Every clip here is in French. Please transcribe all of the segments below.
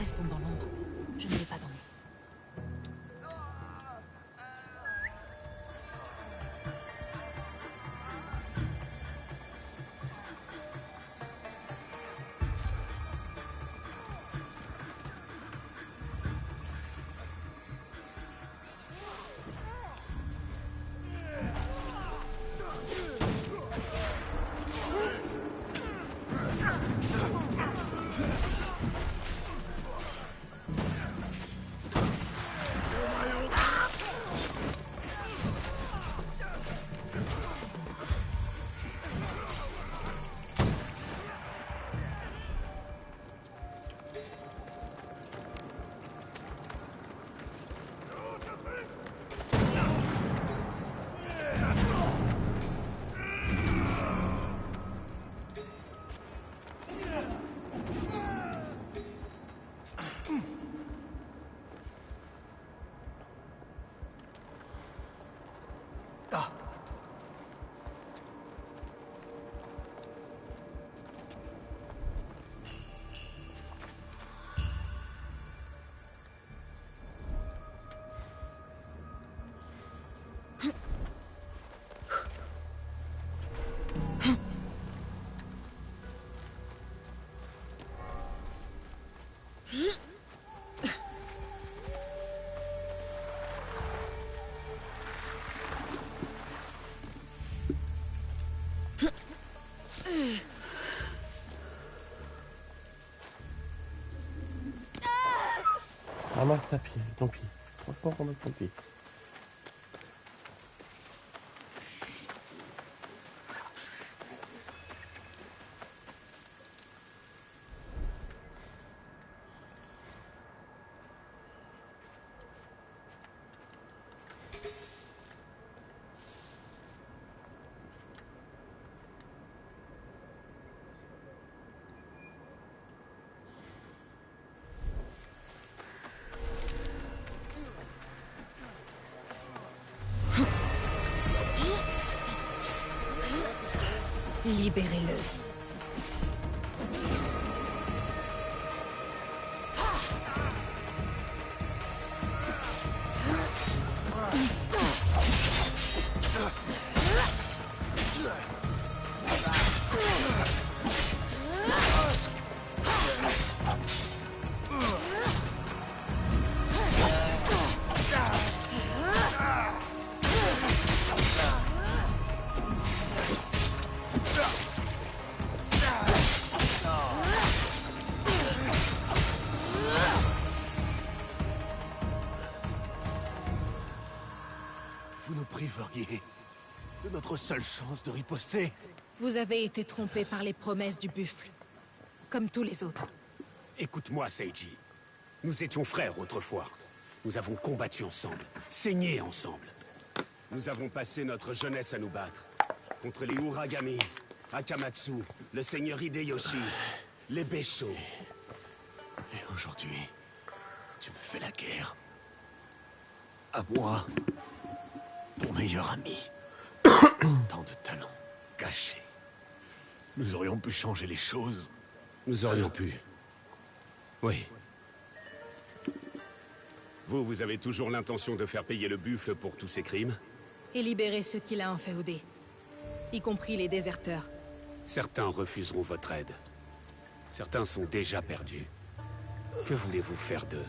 Restons dans l'ombre. Je ne vais pas d'ennui. Ramasse ta pile, tant pis. Franchement, ramasse ton pile. Libérez-le. Vous nous priveriez de notre seule chance de riposter. Vous avez été trompé par les promesses du buffle. Comme tous les autres. Écoute-moi, Seiji. Nous étions frères autrefois. Nous avons combattu ensemble, saigné ensemble. Nous avons passé notre jeunesse à nous battre. Contre les Uragami, Akamatsu, le seigneur Hideyoshi, les Beisho. Et aujourd'hui, tu me fais la guerre. À moi, ton meilleur ami. Tant de talents cachés. Nous aurions pu changer les choses. Nous aurions pu. Oui. Vous avez toujours l'intention de faire payer le buffle pour tous ces crimes? Et libérer ceux qu'il a inféodés. Y compris les déserteurs. Certains refuseront votre aide. Certains sont déjà perdus. Que voulez-vous faire d'eux?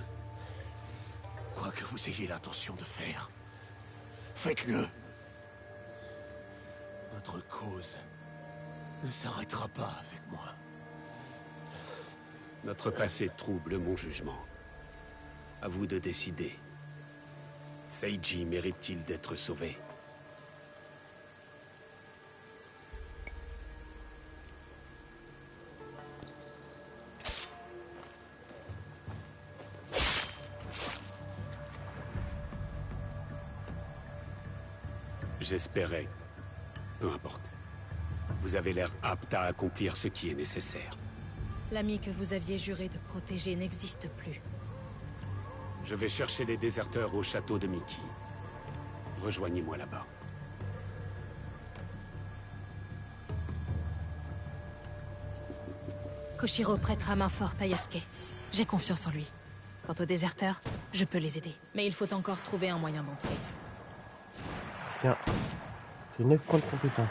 Quoi que vous ayez l'intention de faire, faites-le. Notre cause ne s'arrêtera pas avec moi. Notre passé trouble mon jugement. À vous de décider. Seiji mérite-t-il d'être sauvé? J'espérais. Peu importe. Vous avez l'air apte à accomplir ce qui est nécessaire. L'ami que vous aviez juré de protéger n'existe plus. Je vais chercher les déserteurs au château de Miki. Rejoignez-moi là-bas. Koshiro prêtera main forte à Yasuke. J'ai confiance en lui. Quant aux déserteurs, je peux les aider. Mais il faut encore trouver un moyen d'entrer. Tiens, j'ai 9 points de compétence.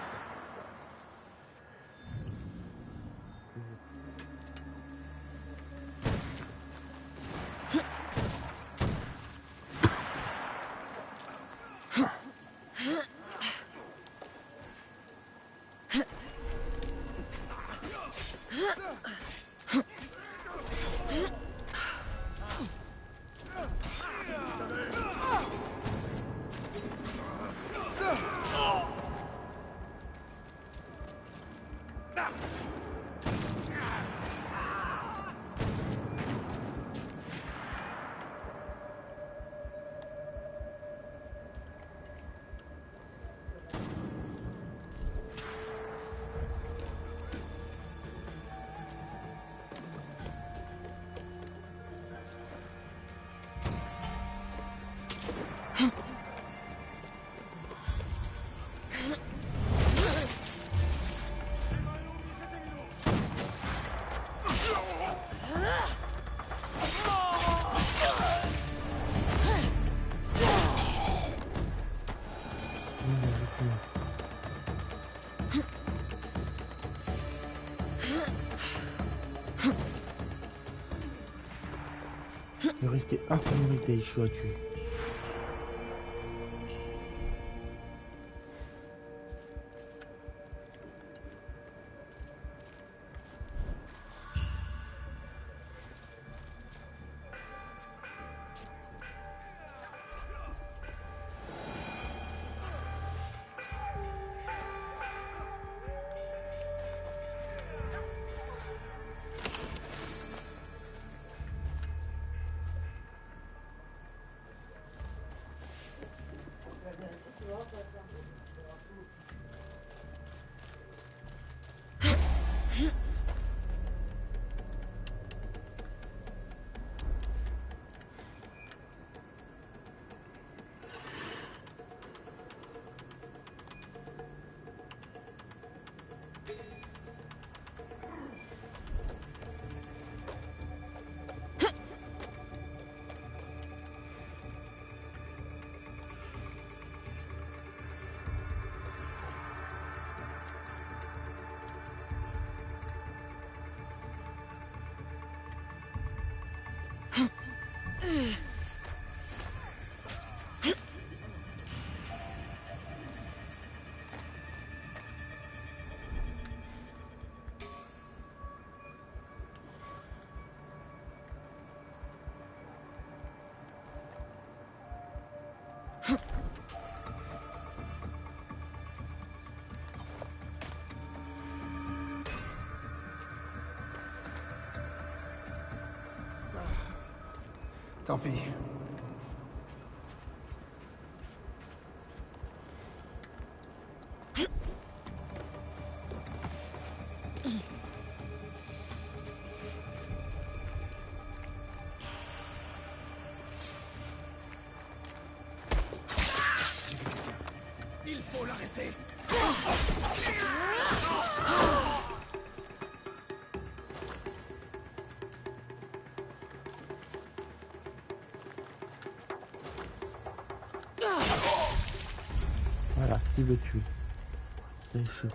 Il me restait un samouraï Daisho à tuer. Tant pis. Il faut l'arrêter. Voilà, il le tue. Daisho.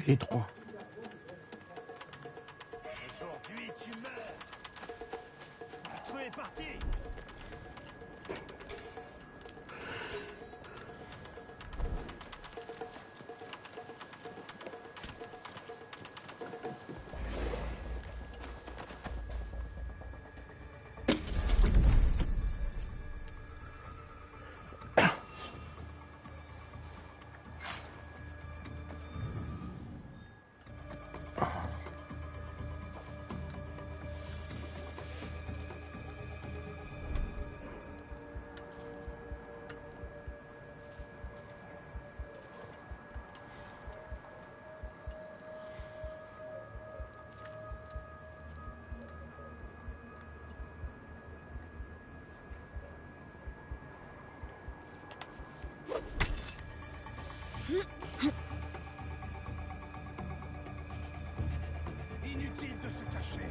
Les trois. Aujourd'hui, tu meurs. Tu es parti. Inutile de se cacher.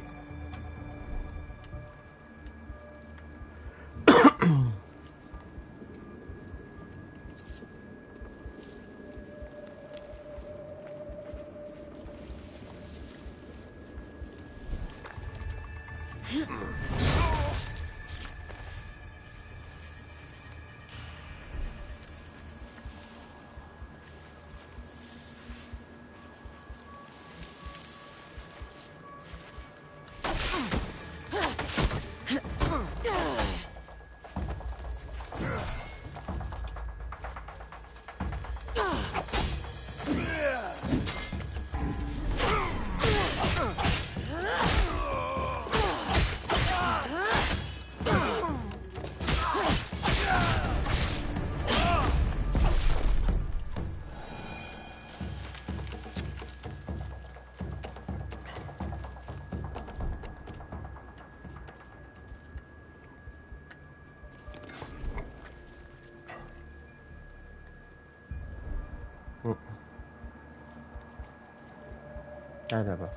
Ah là-bas.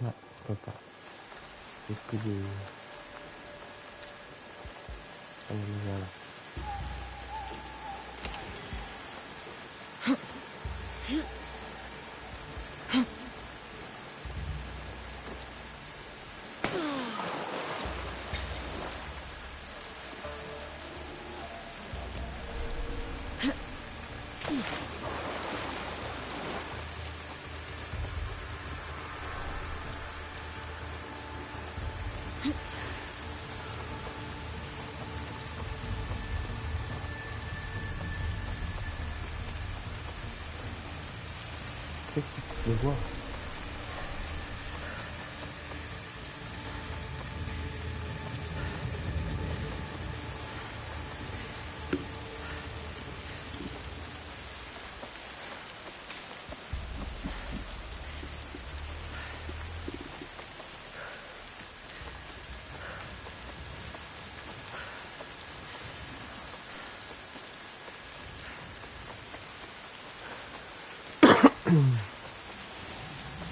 Non, je peux pas. Est-ce que des... Ah, voilà. Qu'est-ce que tu peux voir?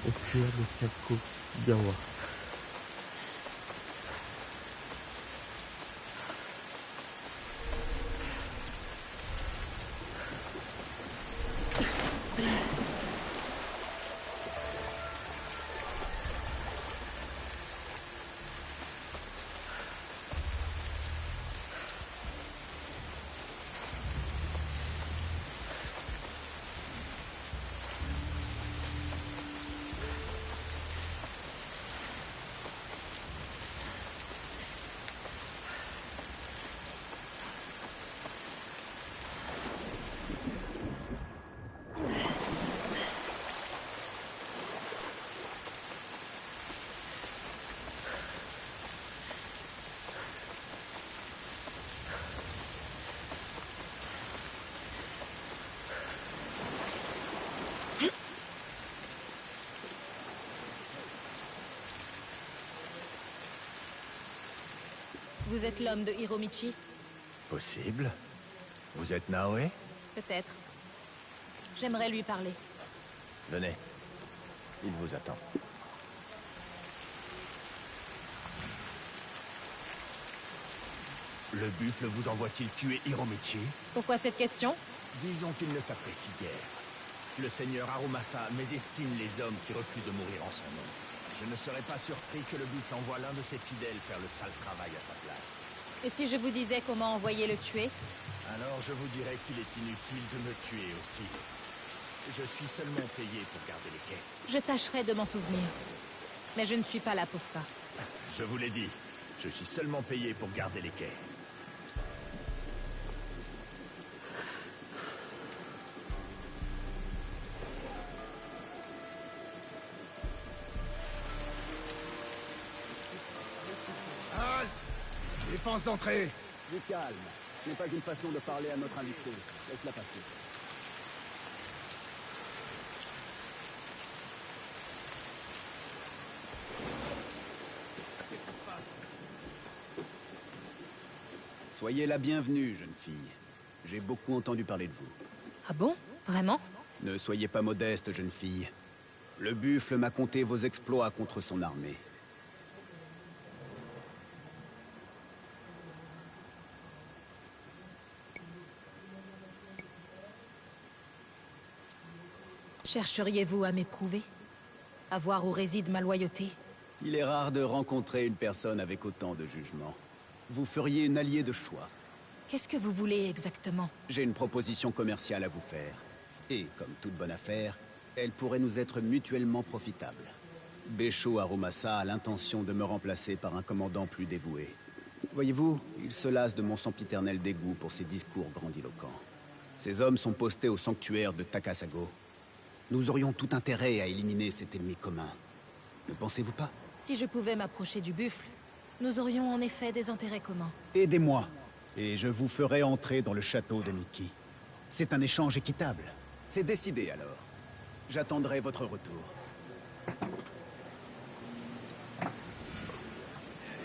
Écrire le Kaku Gawa. Vous êtes l'homme de Hiromichi? Possible. Vous êtes Naoe? Peut-être. J'aimerais lui parler. Venez. Il vous attend. Le buffle vous envoie-t-il tuer Hiromichi? Pourquoi cette question? Disons qu'il ne s'apprécie guère. Le seigneur Harumasa mésestime les hommes qui refusent de mourir en son nom. Je ne serais pas surpris que le buffle envoie l'un de ses fidèles faire le sale travail à sa place. Et si je vous disais comment envoyer le tuer? Alors je vous dirais qu'il est inutile de me tuer aussi. Je suis seulement payé pour garder les quais. Je tâcherai de m'en souvenir. Mais je ne suis pas là pour ça. Je vous l'ai dit, je suis seulement payé pour garder les quais. Halte! Défense d'entrée! Du calme. Ce n'est pas une façon de parler à notre invité. Laisse-la passer. Qu'est-ce qui se passe? Soyez la bienvenue, jeune fille. J'ai beaucoup entendu parler de vous. Ah bon? Vraiment? Ne soyez pas modeste, jeune fille. Le buffle m'a conté vos exploits contre son armée. Chercheriez-vous à m'éprouver? À voir où réside ma loyauté? Il est rare de rencontrer une personne avec autant de jugement. Vous feriez une alliée de choix. Qu'est-ce que vous voulez exactement? J'ai une proposition commerciale à vous faire. Et, comme toute bonne affaire, elle pourrait nous être mutuellement profitable. Bécho Harumasa a l'intention de me remplacer par un commandant plus dévoué. Voyez-vous, il se lasse de mon sempiternel dégoût pour ses discours grandiloquents. Ces hommes sont postés au sanctuaire de Takasago. Nous aurions tout intérêt à éliminer cet ennemi commun. Ne pensez-vous pas? Si je pouvais m'approcher du buffle, nous aurions en effet des intérêts communs. Aidez-moi, et je vous ferai entrer dans le château de Miki. C'est un échange équitable. C'est décidé alors. J'attendrai votre retour.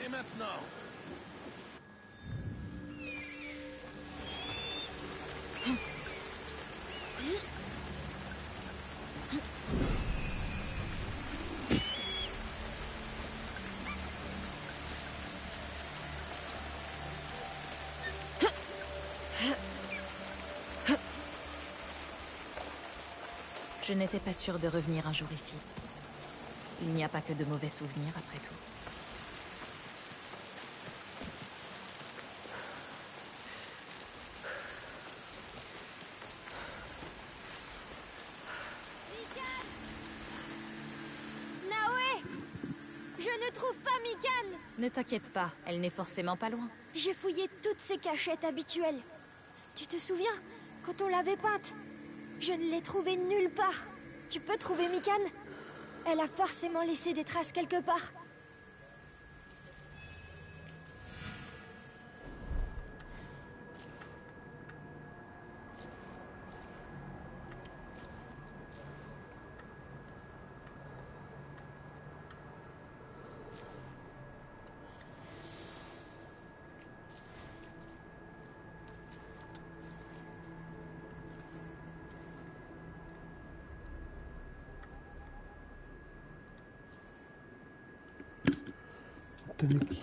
Et maintenant? Je n'étais pas sûre de revenir un jour ici. Il n'y a pas que de mauvais souvenirs, après tout. Naoé! Je ne trouve pas Mikan! Ne t'inquiète pas, elle n'est forcément pas loin. J'ai fouillé toutes ses cachettes habituelles. Tu te souviens, quand on l'avait peinte? Je ne l'ai trouvée nulle part. Tu peux trouver Mikan? Elle a forcément laissé des traces quelque part. Tanuki.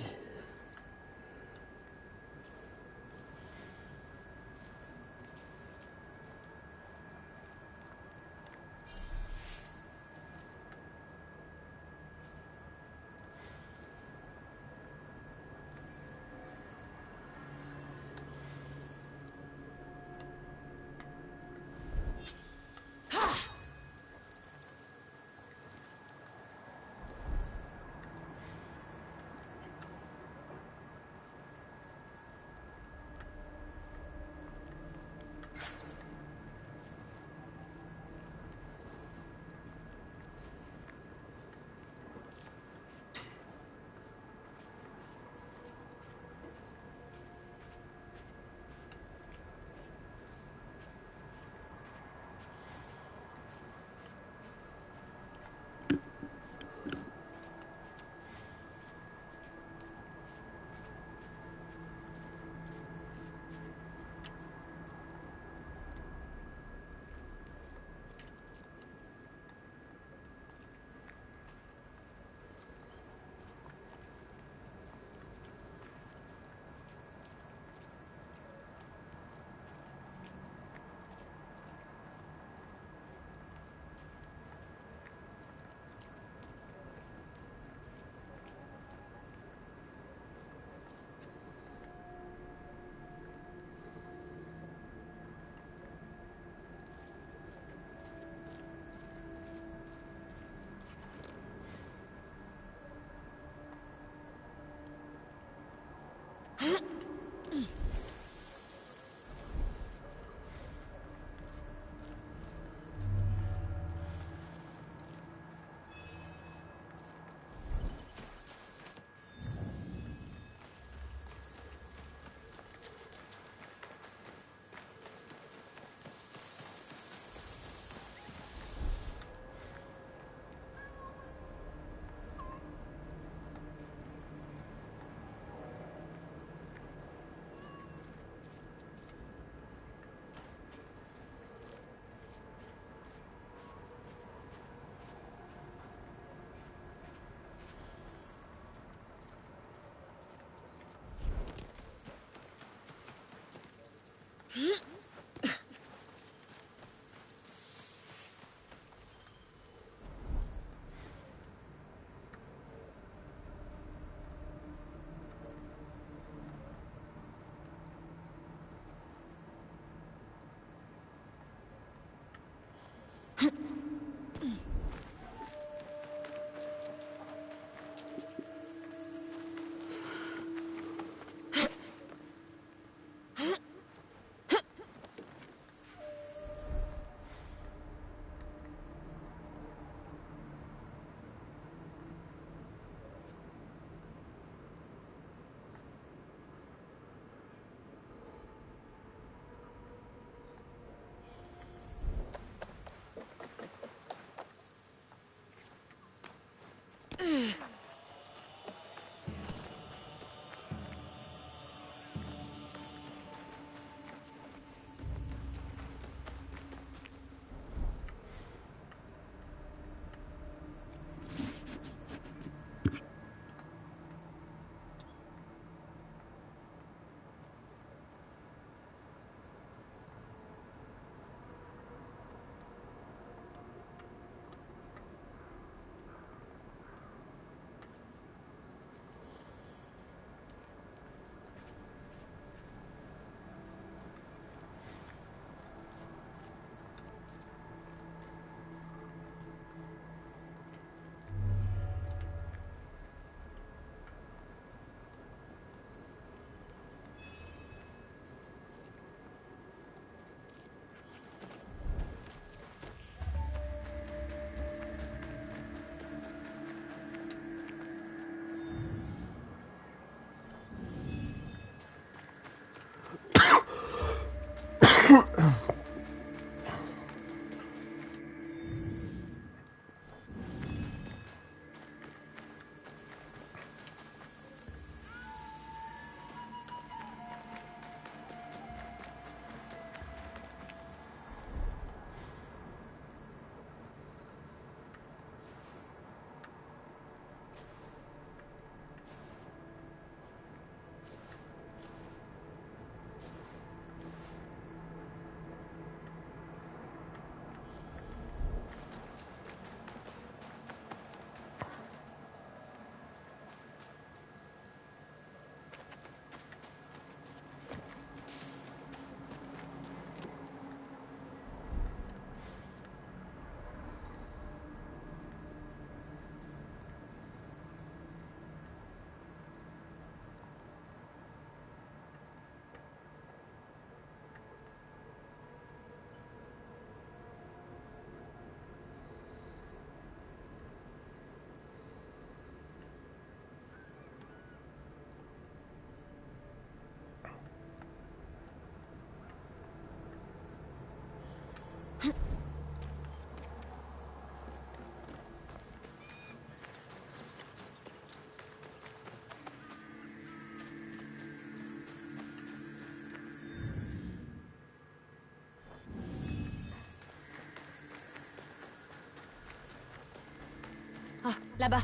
Ah, là-bas.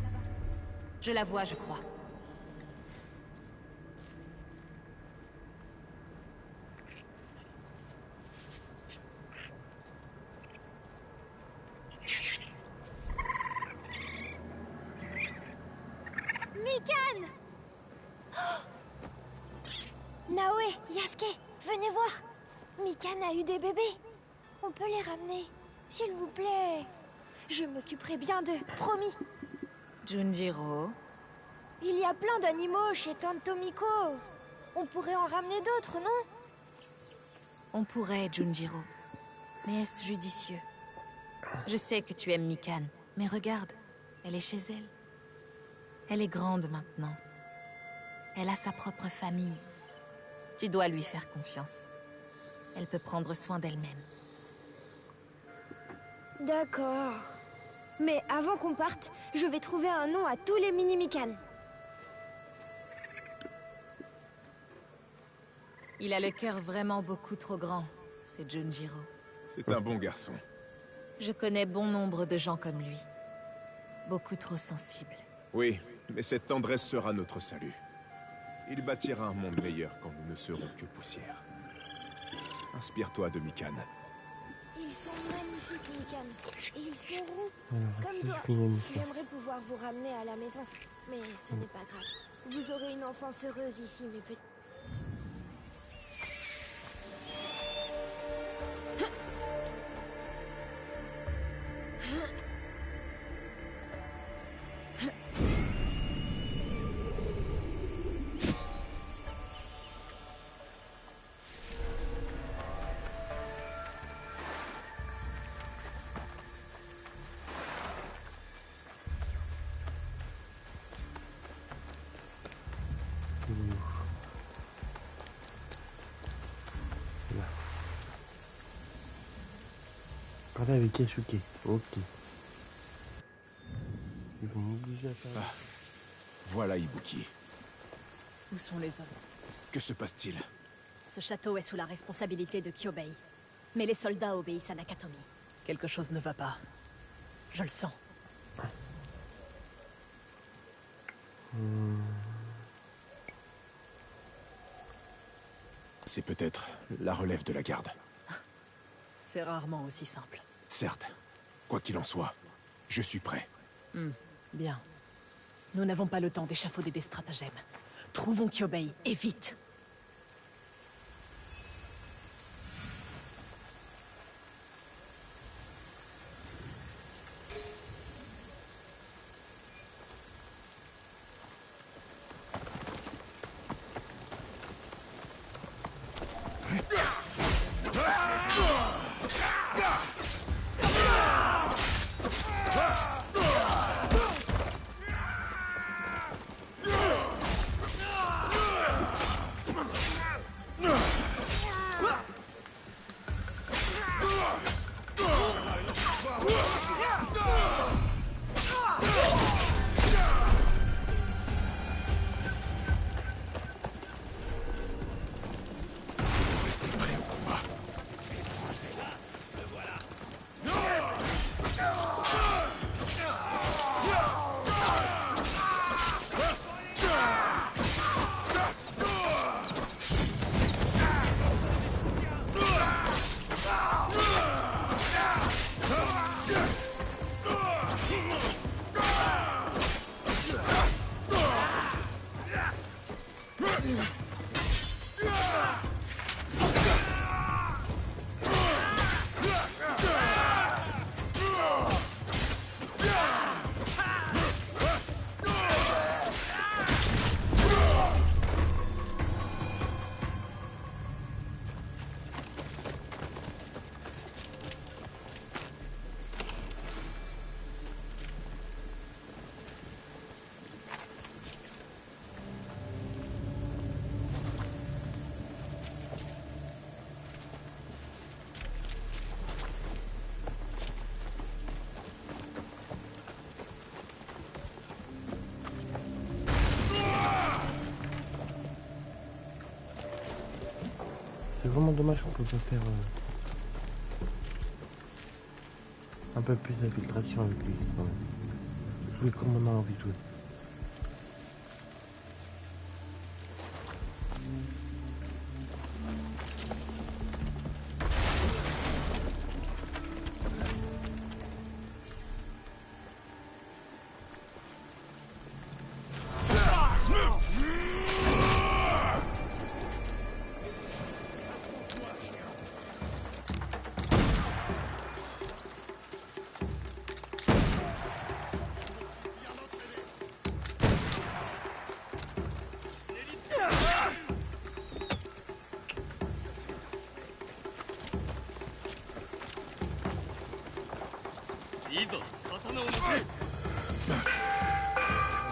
Je la vois, je crois. Mikan! Naoe, Yasuke, venez voir. Mikan a eu des bébés. On peut les ramener, s'il vous plaît. Je m'occuperai bien d'eux, promis. Junjiro. Il y a plein d'animaux chez Tante Tomiko. On pourrait en ramener d'autres, non? On pourrait, Junjiro. Mais est-ce judicieux? Je sais que tu aimes Mikan, mais regarde, elle est chez elle. Elle est grande maintenant. Elle a sa propre famille. Tu dois lui faire confiance. Elle peut prendre soin d'elle-même. D'accord. Mais avant qu'on parte, je vais trouver un nom à tous les mini-Mikan. Il a le cœur vraiment beaucoup trop grand, c'est Junjiro. C'est un bon garçon. Je connais bon nombre de gens comme lui. Beaucoup trop sensibles. Oui, mais cette tendresse sera notre salut. Il bâtira un monde meilleur quand nous ne serons que poussière. Inspire-toi de Mikan. Ils sont magnifiques, Mikan. Et ils sont roux. Alors, Comme si toi. je finis l'histoire. J'aimerais pouvoir vous ramener à la maison. Mais ce n'est pas grave. Vous aurez une enfance heureuse ici, mes petits. Parler avec Yasuke. Ok. Ils vont m'obliger à faire... Voilà Ibuki. Où sont les hommes? Que se passe-t-il? Ce château est sous la responsabilité de Kyobei. Mais les soldats obéissent à Nakatomi. Quelque chose ne va pas. Je le sens. C'est peut-être la relève de la garde. C'est rarement aussi simple. Certes. Quoi qu'il en soit, je suis prêt. Bien. Nous n'avons pas le temps d'échafauder des stratagèmes. Trouvons Kyobei, et vite! C'est vraiment dommage qu'on peut pas faire un peu plus d'infiltration avec lui quand même. Jouer comme on a envie de jouer.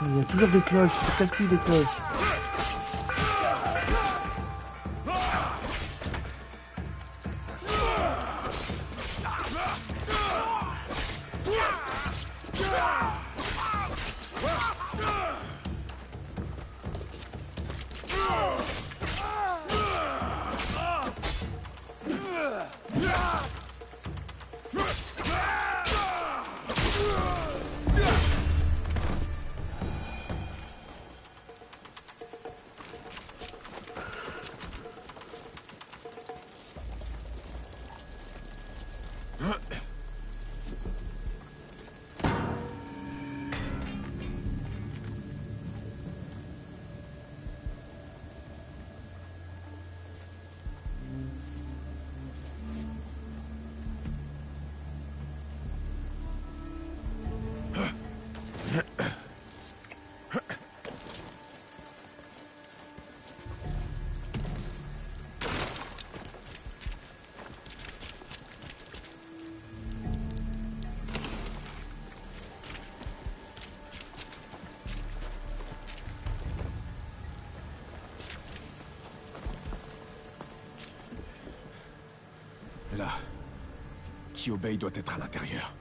Il y a toujours des cloches, c'est casse-couille des cloches. Là, Kyobei doit être à l'intérieur.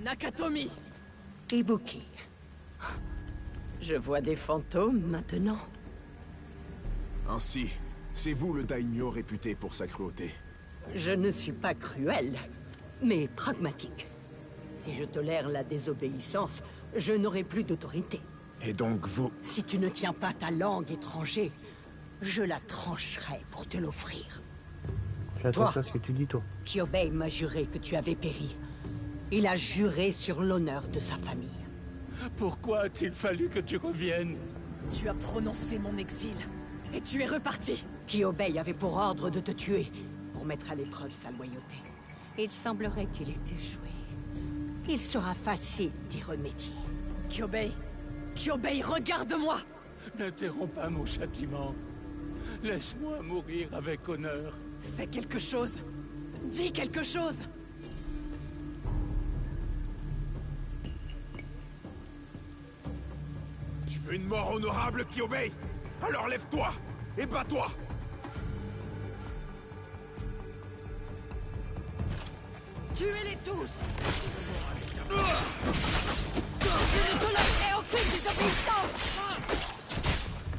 Nakatomi! Ibuki. Je vois des fantômes maintenant. Ainsi, c'est vous le daimyo réputé pour sa cruauté. Je ne suis pas cruel, mais pragmatique. Si je tolère la désobéissance, je n'aurai plus d'autorité. Et donc vous... Si tu ne tiens pas ta langue étrangère, je la trancherai pour te l'offrir. Fais attention à ce que tu dis, toi. Kyobei m'a juré que tu avais péri. Il a juré sur l'honneur de sa famille. Pourquoi a-t-il fallu que tu reviennes? Tu as prononcé mon exil, et tu es reparti. Kyobei avait pour ordre de te tuer, pour mettre à l'épreuve sa loyauté. Il semblerait qu'il ait échoué. Il sera facile d'y remédier. Kyobei! Kyobei, regarde-moi! N'interromps pas mon châtiment. Laisse-moi mourir avec honneur. Fais quelque chose! Dis quelque chose! Tu veux une mort honorable, Kyobei? Alors lève-toi et bats-toi! Tuez-les tous! Je ne tolérerai aucune désobéissance!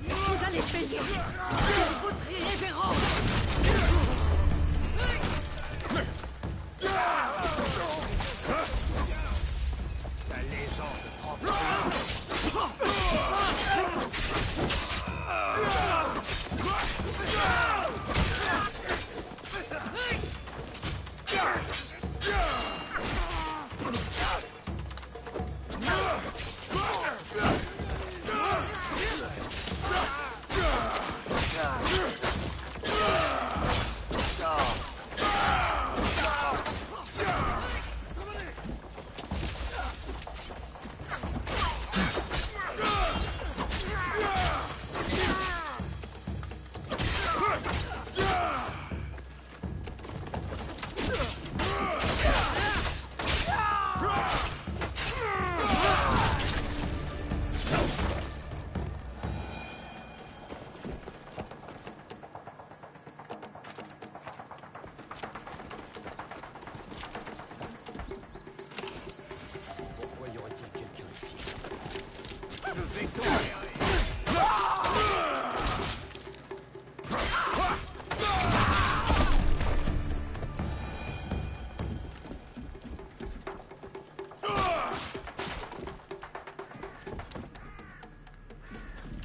Vous allez payer pour votre irrévérence! Ta légende tremble.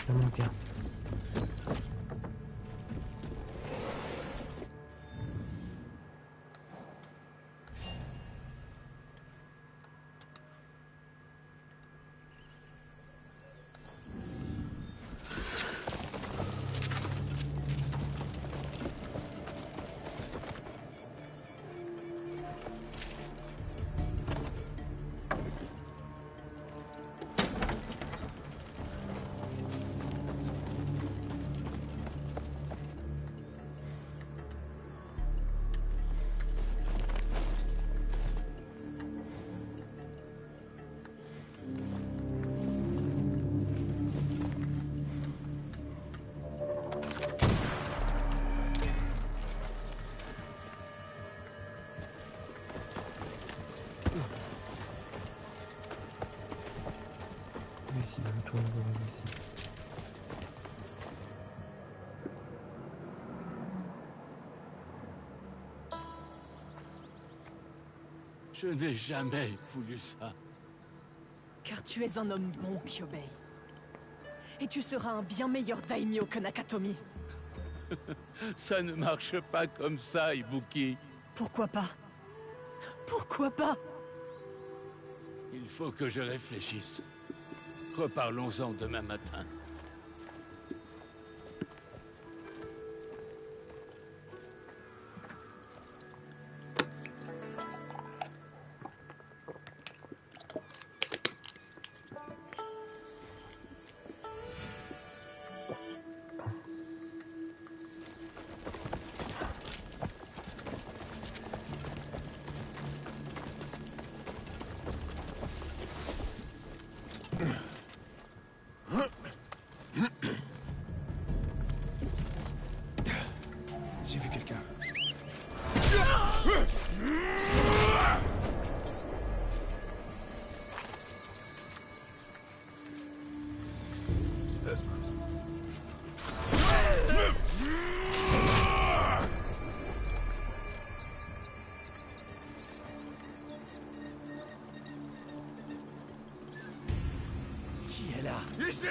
C'est mon gars. Je n'ai jamais voulu ça. Car tu es un homme bon, Kyobei. Et tu seras un bien meilleur daimyo que Nakatomi. Ça ne marche pas comme ça, Ibuki. Pourquoi pas? Pourquoi pas? Il faut que je réfléchisse. Reparlons-en demain matin. J'ai vu quelqu'un. Qui est là? Ici!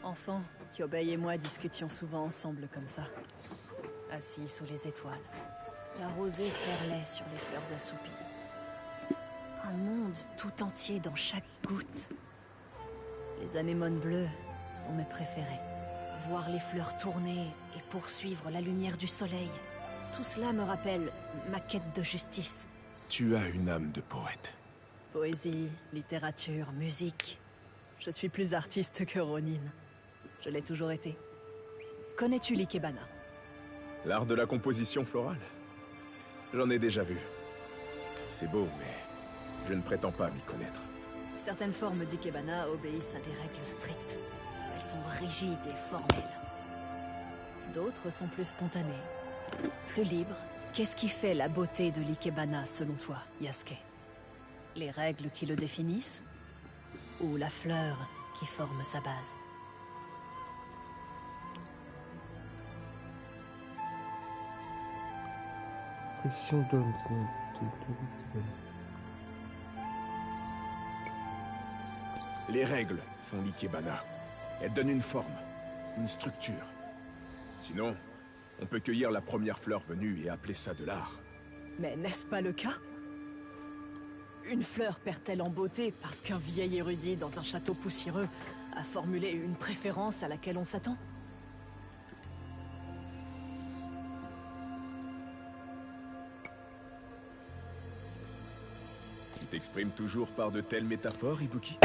Enfant, Kyobei et moi discutions souvent ensemble comme ça. Assis sous les étoiles. La rosée perlait sur les fleurs assoupies. Un monde tout entier dans chaque goutte. Les anémones bleues sont mes préférées. Voir les fleurs tourner et poursuivre la lumière du soleil. Tout cela me rappelle ma quête de justice. Tu as une âme de poète. Poésie, littérature, musique. Je suis plus artiste que Ronin. Je l'ai toujours été. Connais-tu l'ikebana? L'art de la composition florale. J'en ai déjà vu. C'est beau, mais je ne prétends pas m'y connaître. Certaines formes d'ikebana obéissent à des règles strictes. Elles sont rigides et formelles. D'autres sont plus spontanées, plus libres. Qu'est-ce qui fait la beauté de l'ikebana selon toi, Yasuke? Les règles qui le définissent? Ou la fleur qui forme sa base? Friction donne. Les règles font l'ikebana. Elles donnent une forme, une structure. Sinon, on peut cueillir la première fleur venue et appeler ça de l'art. Mais n'est-ce pas le cas? Une fleur perd-elle en beauté parce qu'un vieil érudit dans un château poussiéreux a formulé une préférence à laquelle on s'attend? t'exprimes toujours par de telles métaphores, Ibuki?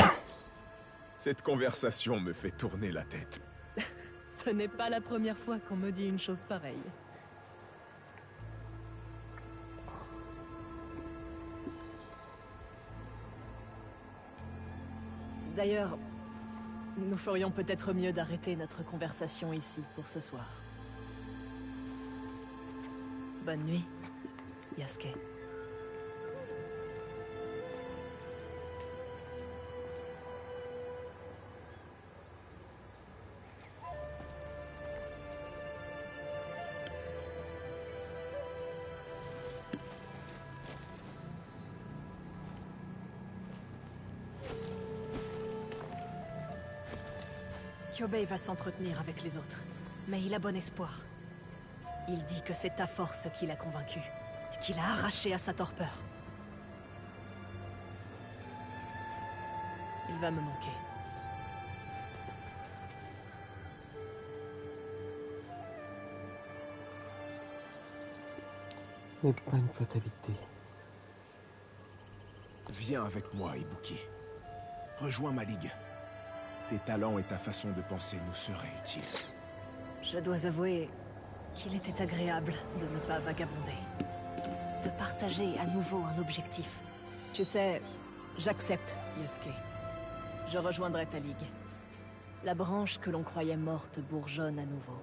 Cette conversation me fait tourner la tête. Ce n'est pas la première fois qu'on me dit une chose pareille. D'ailleurs, nous ferions peut-être mieux d'arrêter notre conversation ici pour ce soir. Bonne nuit, Yasuke. Kyobei va s'entretenir avec les autres, mais il a bon espoir. Il dit que c'est ta force qui l'a convaincu, et qui l'a arraché à sa torpeur. Il va me manquer. Mais pas une fatalité. Viens avec moi, Ibuki. Rejoins ma ligue. Tes talents et ta façon de penser nous seraient utiles. Je dois avouer qu'il était agréable de ne pas vagabonder. De partager à nouveau un objectif. Tu sais, j'accepte, Yasuke. Je rejoindrai ta ligue. La branche que l'on croyait morte bourgeonne à nouveau.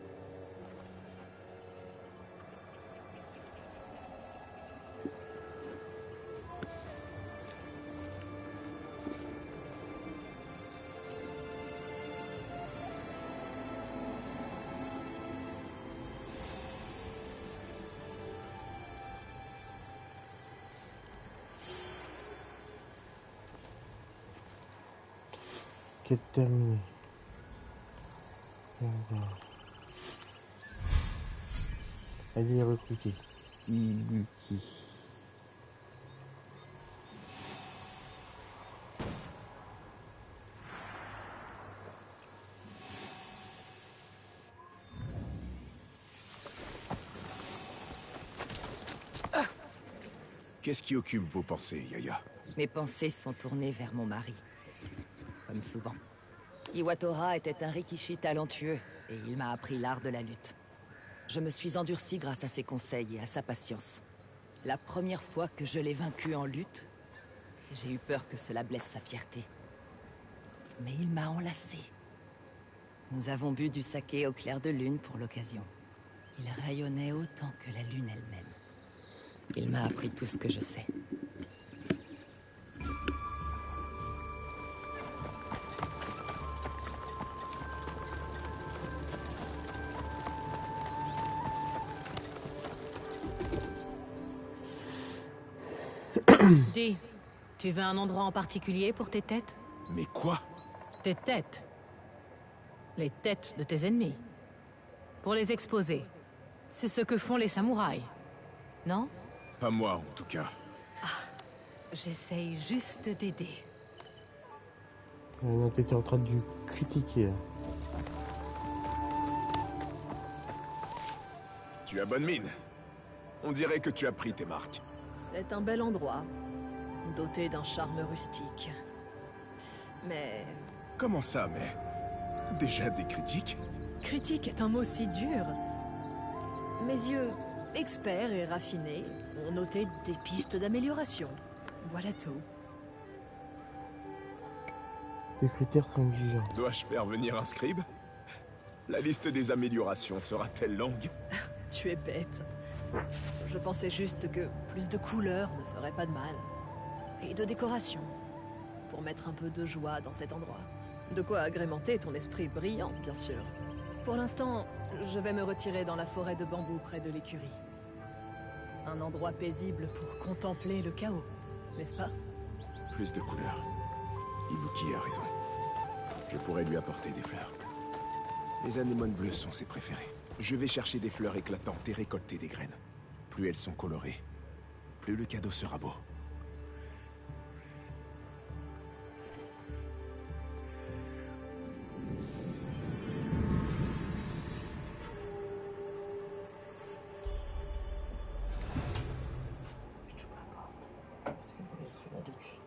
Quête terminée. Voilà. Elle est recrutée. Ibuki. Qu'est-ce qui occupe vos pensées, Yaya? Mes pensées sont tournées vers mon mari. Comme souvent. Iwatora était un rikishi talentueux, et il m'a appris l'art de la lutte. Je me suis endurci grâce à ses conseils et à sa patience. La première fois que je l'ai vaincu en lutte, j'ai eu peur que cela blesse sa fierté. Mais il m'a enlacé. Nous avons bu du saké au clair de lune pour l'occasion. Il rayonnait autant que la lune elle-même. Il m'a appris tout ce que je sais. Dis, tu veux un endroit en particulier pour tes têtes? Mais quoi? Tes têtes. Les têtes de tes ennemis. Pour les exposer. C'est ce que font les samouraïs. Non? Pas moi, en tout cas. J'essaye juste d'aider. On était en train de lui critiquer. Tu as bonne mine. On dirait que tu as pris tes marques. C'est un bel endroit, doté d'un charme rustique. Mais... Comment ça, mais... Déjà des critiques? Critique est un mot si dur. Mes yeux, experts et raffinés, ont noté des pistes d'amélioration. Voilà tout. Les critères sont exigeants. Dois-je faire venir un scribe? La liste des améliorations sera-t-elle longue? Tu es bête. Je pensais juste que plus de couleurs ne ferait pas de mal. Et de décoration. Pour mettre un peu de joie dans cet endroit. De quoi agrémenter ton esprit brillant, bien sûr. Pour l'instant, je vais me retirer dans la forêt de bambou près de l'écurie. Un endroit paisible pour contempler le chaos, n'est-ce pas? Plus de couleurs. Ibuki a raison. Je pourrais lui apporter des fleurs. Les anémones bleues sont ses préférées. Je vais chercher des fleurs éclatantes et récolter des graines. Plus elles sont colorées, plus le cadeau sera beau. Je te la porte. C'est bon, je suis la douche.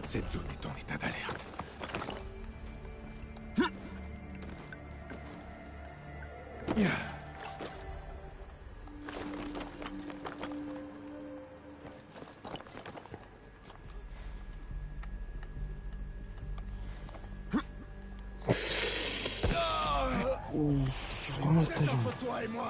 Cette zone est en état d'alerte. Entre toi et moi.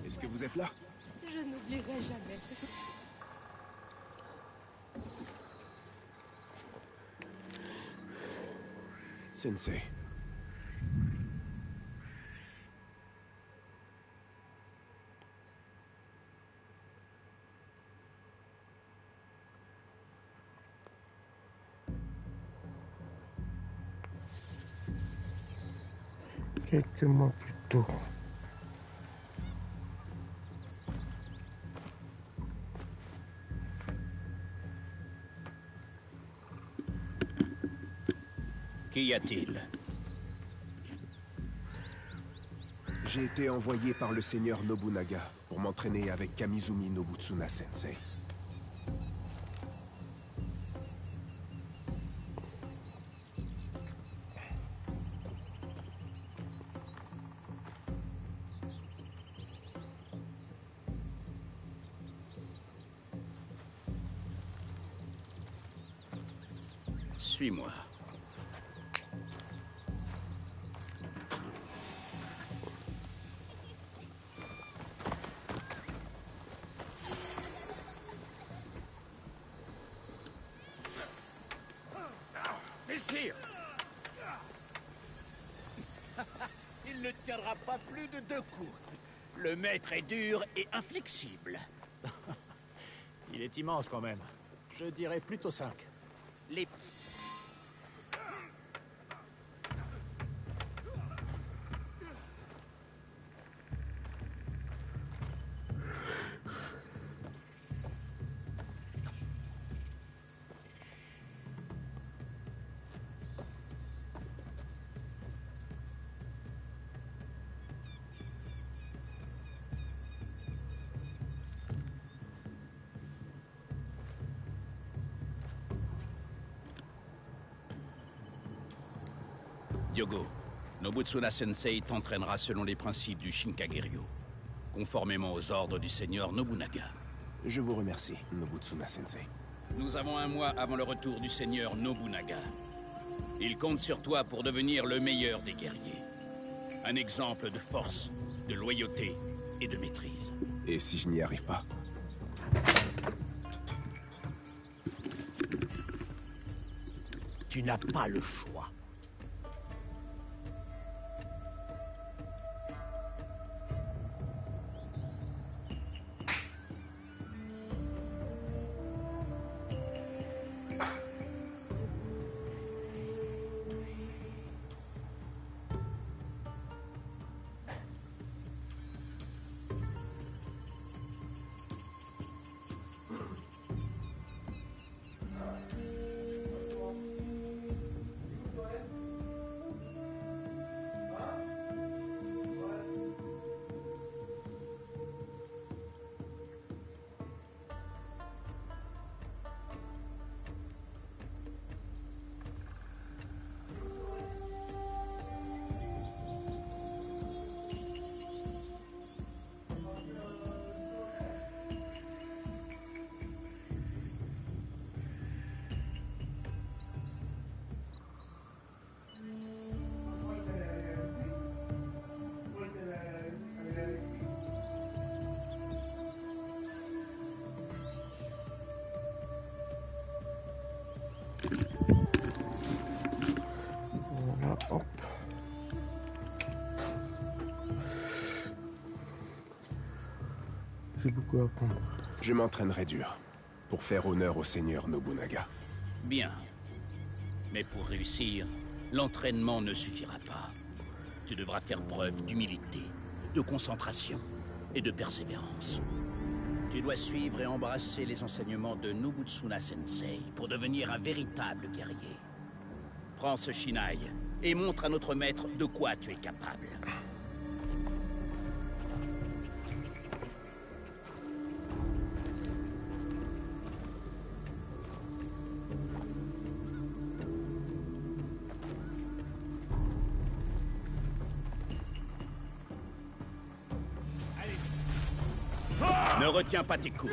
Est-ce que vous êtes là? Je n'oublierai jamais ce que... Sensei. Quelques mois plus tôt. Qu'y a-t-il? J'ai été envoyé par le seigneur Nobunaga pour m'entraîner avec Kamizumi Nobutsuna Sensei. Suis-moi. Messire! Il ne tiendra pas plus de 2 coups. Le maître est dur et inflexible. Il est immense quand même. Je dirais plutôt 5. Les... Diogo, Nobutsuna Sensei t'entraînera selon les principes du Shinkageryo, conformément aux ordres du seigneur Nobunaga. Je vous remercie, Nobutsuna Sensei. Nous avons 1 mois avant le retour du seigneur Nobunaga. Il compte sur toi pour devenir le meilleur des guerriers. Un exemple de force, de loyauté et de maîtrise. Et si je n'y arrive pas? Tu n'as pas le choix. Voilà, hop. J'ai beaucoup à apprendre. Je m'entraînerai dur, pour faire honneur au seigneur Nobunaga. Bien. Mais pour réussir, l'entraînement ne suffira pas. Tu devras faire preuve d'humilité, de concentration et de persévérance. Tu dois suivre et embrasser les enseignements de Nobutsuna Sensei pour devenir un véritable guerrier. Prends ce Shinai et montre à notre maître de quoi tu es capable. Ne retiens pas tes coups.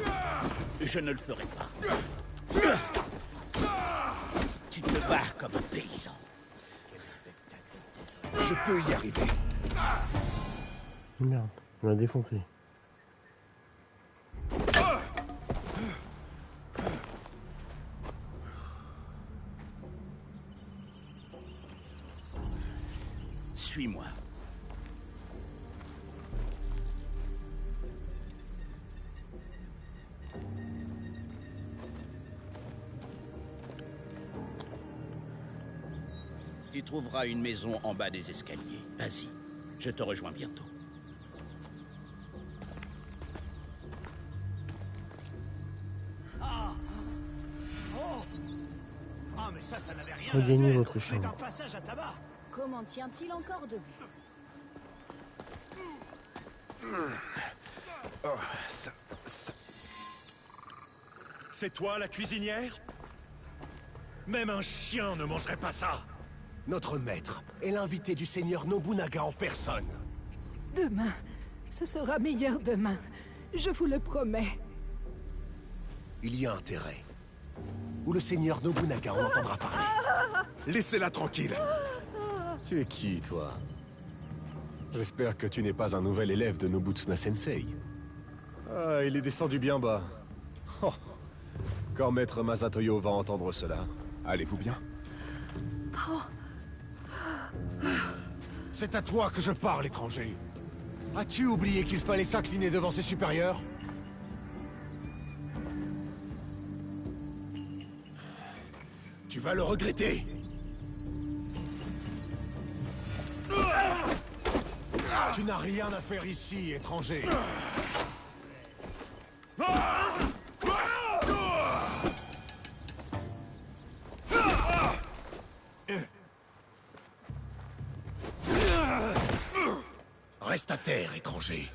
Je ne le ferai pas. Tu te bats comme un paysan. Quel spectacle désolé. Je peux y arriver. Merde, on l'a défoncé. Suis-moi. Tu trouveras une maison en bas des escaliers. Vas-y, je te rejoins bientôt. Ah, mais ça n'avait rien Regagnez à faire. votre chambre. C'est un passage à tabac. Comment tient-il encore debout? Oh, ça... C'est toi la cuisinière? Même un chien ne mangerait pas ça. Notre maître est l'invité du seigneur Nobunaga en personne. Demain, ce sera meilleur demain. Je vous le promets. Il y a intérêt. Ou le seigneur Nobunaga en entendra parler. Laissez-la tranquille. Tu es qui, toi? J'espère que tu n'es pas un nouvel élève de Nobutsuna Sensei. Ah, il est descendu bien bas. Oh. Quand Maître Masatoyo va entendre cela. Allez-vous bien? C'est à toi que je parle, étranger. As-tu oublié qu'il fallait s'incliner devant ses supérieurs? Tu vas le regretter. Tu n'as rien à faire ici, étranger. Reste à terre, étranger.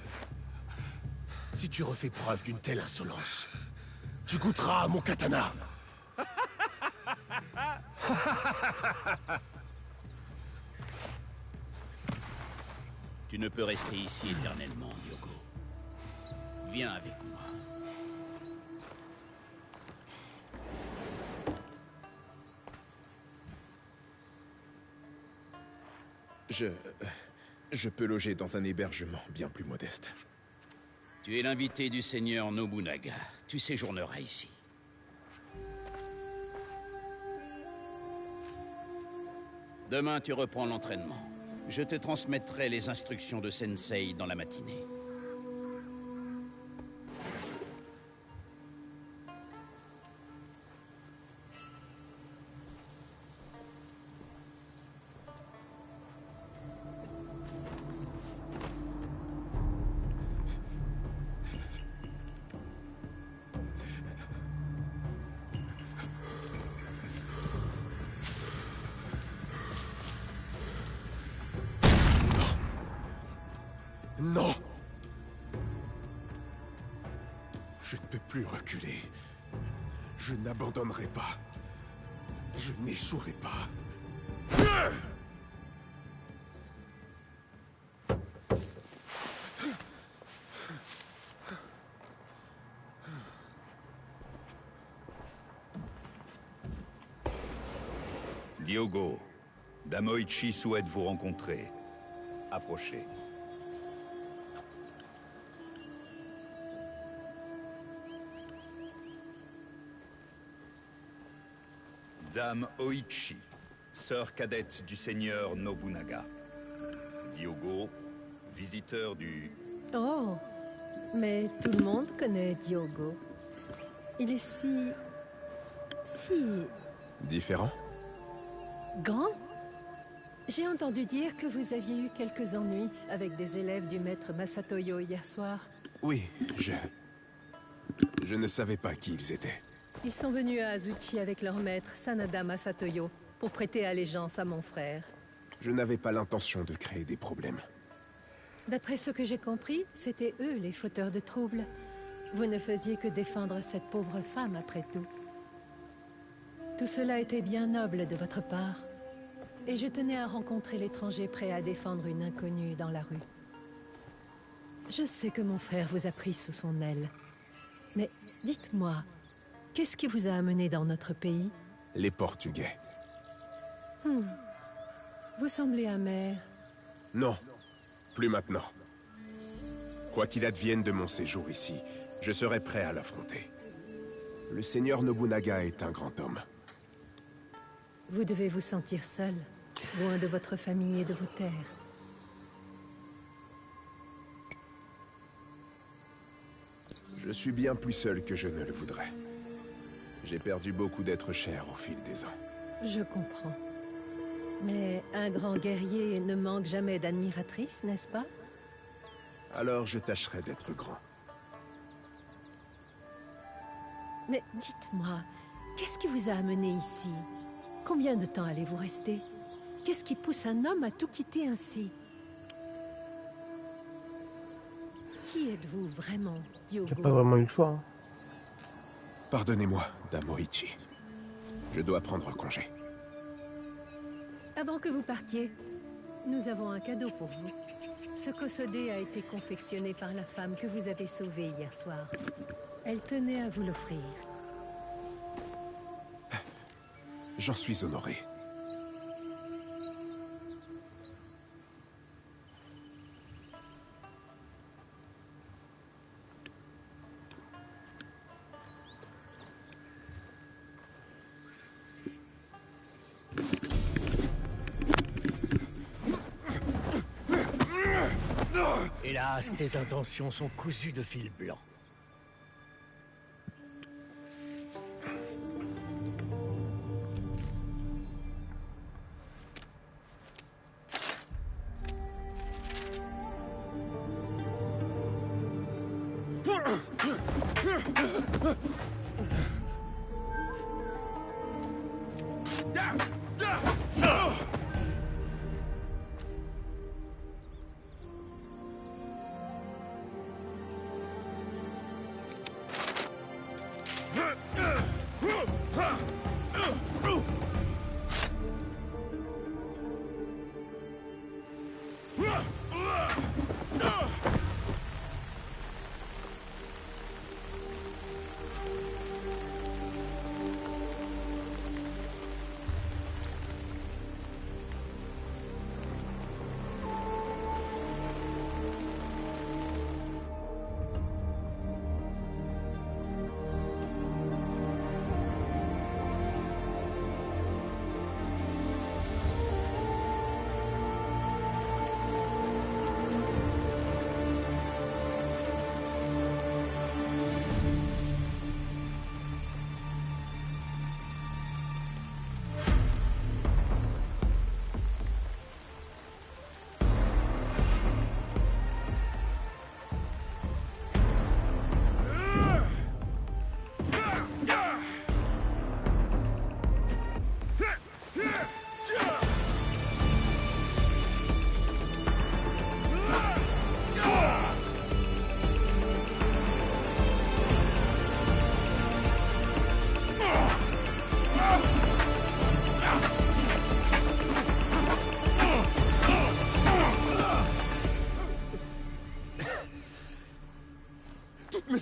Si tu refais preuve d'une telle insolence, tu goûteras à mon katana. Tu ne peux rester ici éternellement, Yogo. Viens avec moi. Je peux loger dans un hébergement bien plus modeste. Tu es l'invité du seigneur Nobunaga. Tu séjourneras ici. Demain, tu reprends l'entraînement. Je te transmettrai les instructions de Sensei dans la matinée. Non! Je ne peux plus reculer. Je n'abandonnerai pas. Je n'échouerai pas. Diogo, Damoichi souhaite vous rencontrer. Approchez. Dame Oichi, sœur cadette du seigneur Nobunaga. Diogo, visiteur du... Oh, mais tout le monde connaît Diogo. Il est si Différent? grand. J'ai entendu dire que vous aviez eu quelques ennuis avec des élèves du maître Masatoyo hier soir. Oui, je ne savais pas qui ils étaient. Ils sont venus à Azuchi avec leur maître, Sanada Masatoyo, pour prêter allégeance à mon frère. Je n'avais pas l'intention de créer des problèmes. D'après ce que j'ai compris, c'étaient eux les fauteurs de troubles. Vous ne faisiez que défendre cette pauvre femme, après tout. Tout cela était bien noble de votre part. Et je tenais à rencontrer l'étranger prêt à défendre une inconnue dans la rue. Je sais que mon frère vous a pris sous son aile. Mais dites-moi, qu'est-ce qui vous a amené dans notre pays? Les Portugais. Vous semblez amer. Non, plus maintenant. Quoi qu'il advienne de mon séjour ici, je serai prêt à l'affronter. Le seigneur Nobunaga est un grand homme. Vous devez vous sentir seul, loin de votre famille et de vos terres. Je suis bien plus seul que je ne le voudrais. J'ai perdu beaucoup d'êtres chers au fil des ans. Je comprends. Mais un grand guerrier ne manque jamais d'admiratrices, n'est-ce pas? Alors je tâcherai d'être grand. Mais dites-moi, qu'est-ce qui vous a amené ici? Combien de temps allez-vous rester? Qu'est-ce qui pousse un homme à tout quitter ainsi? Qui êtes-vous vraiment, Diogo? J'ai pas vraiment eu le choix. Hein. Pardonnez-moi, Dame Oichi. Je dois prendre congé. Avant que vous partiez, nous avons un cadeau pour vous. Ce kosodé a été confectionné par la femme que vous avez sauvée hier soir. Elle tenait à vous l'offrir. J'en suis honoré. Hélas, tes intentions sont cousues de fil blanc.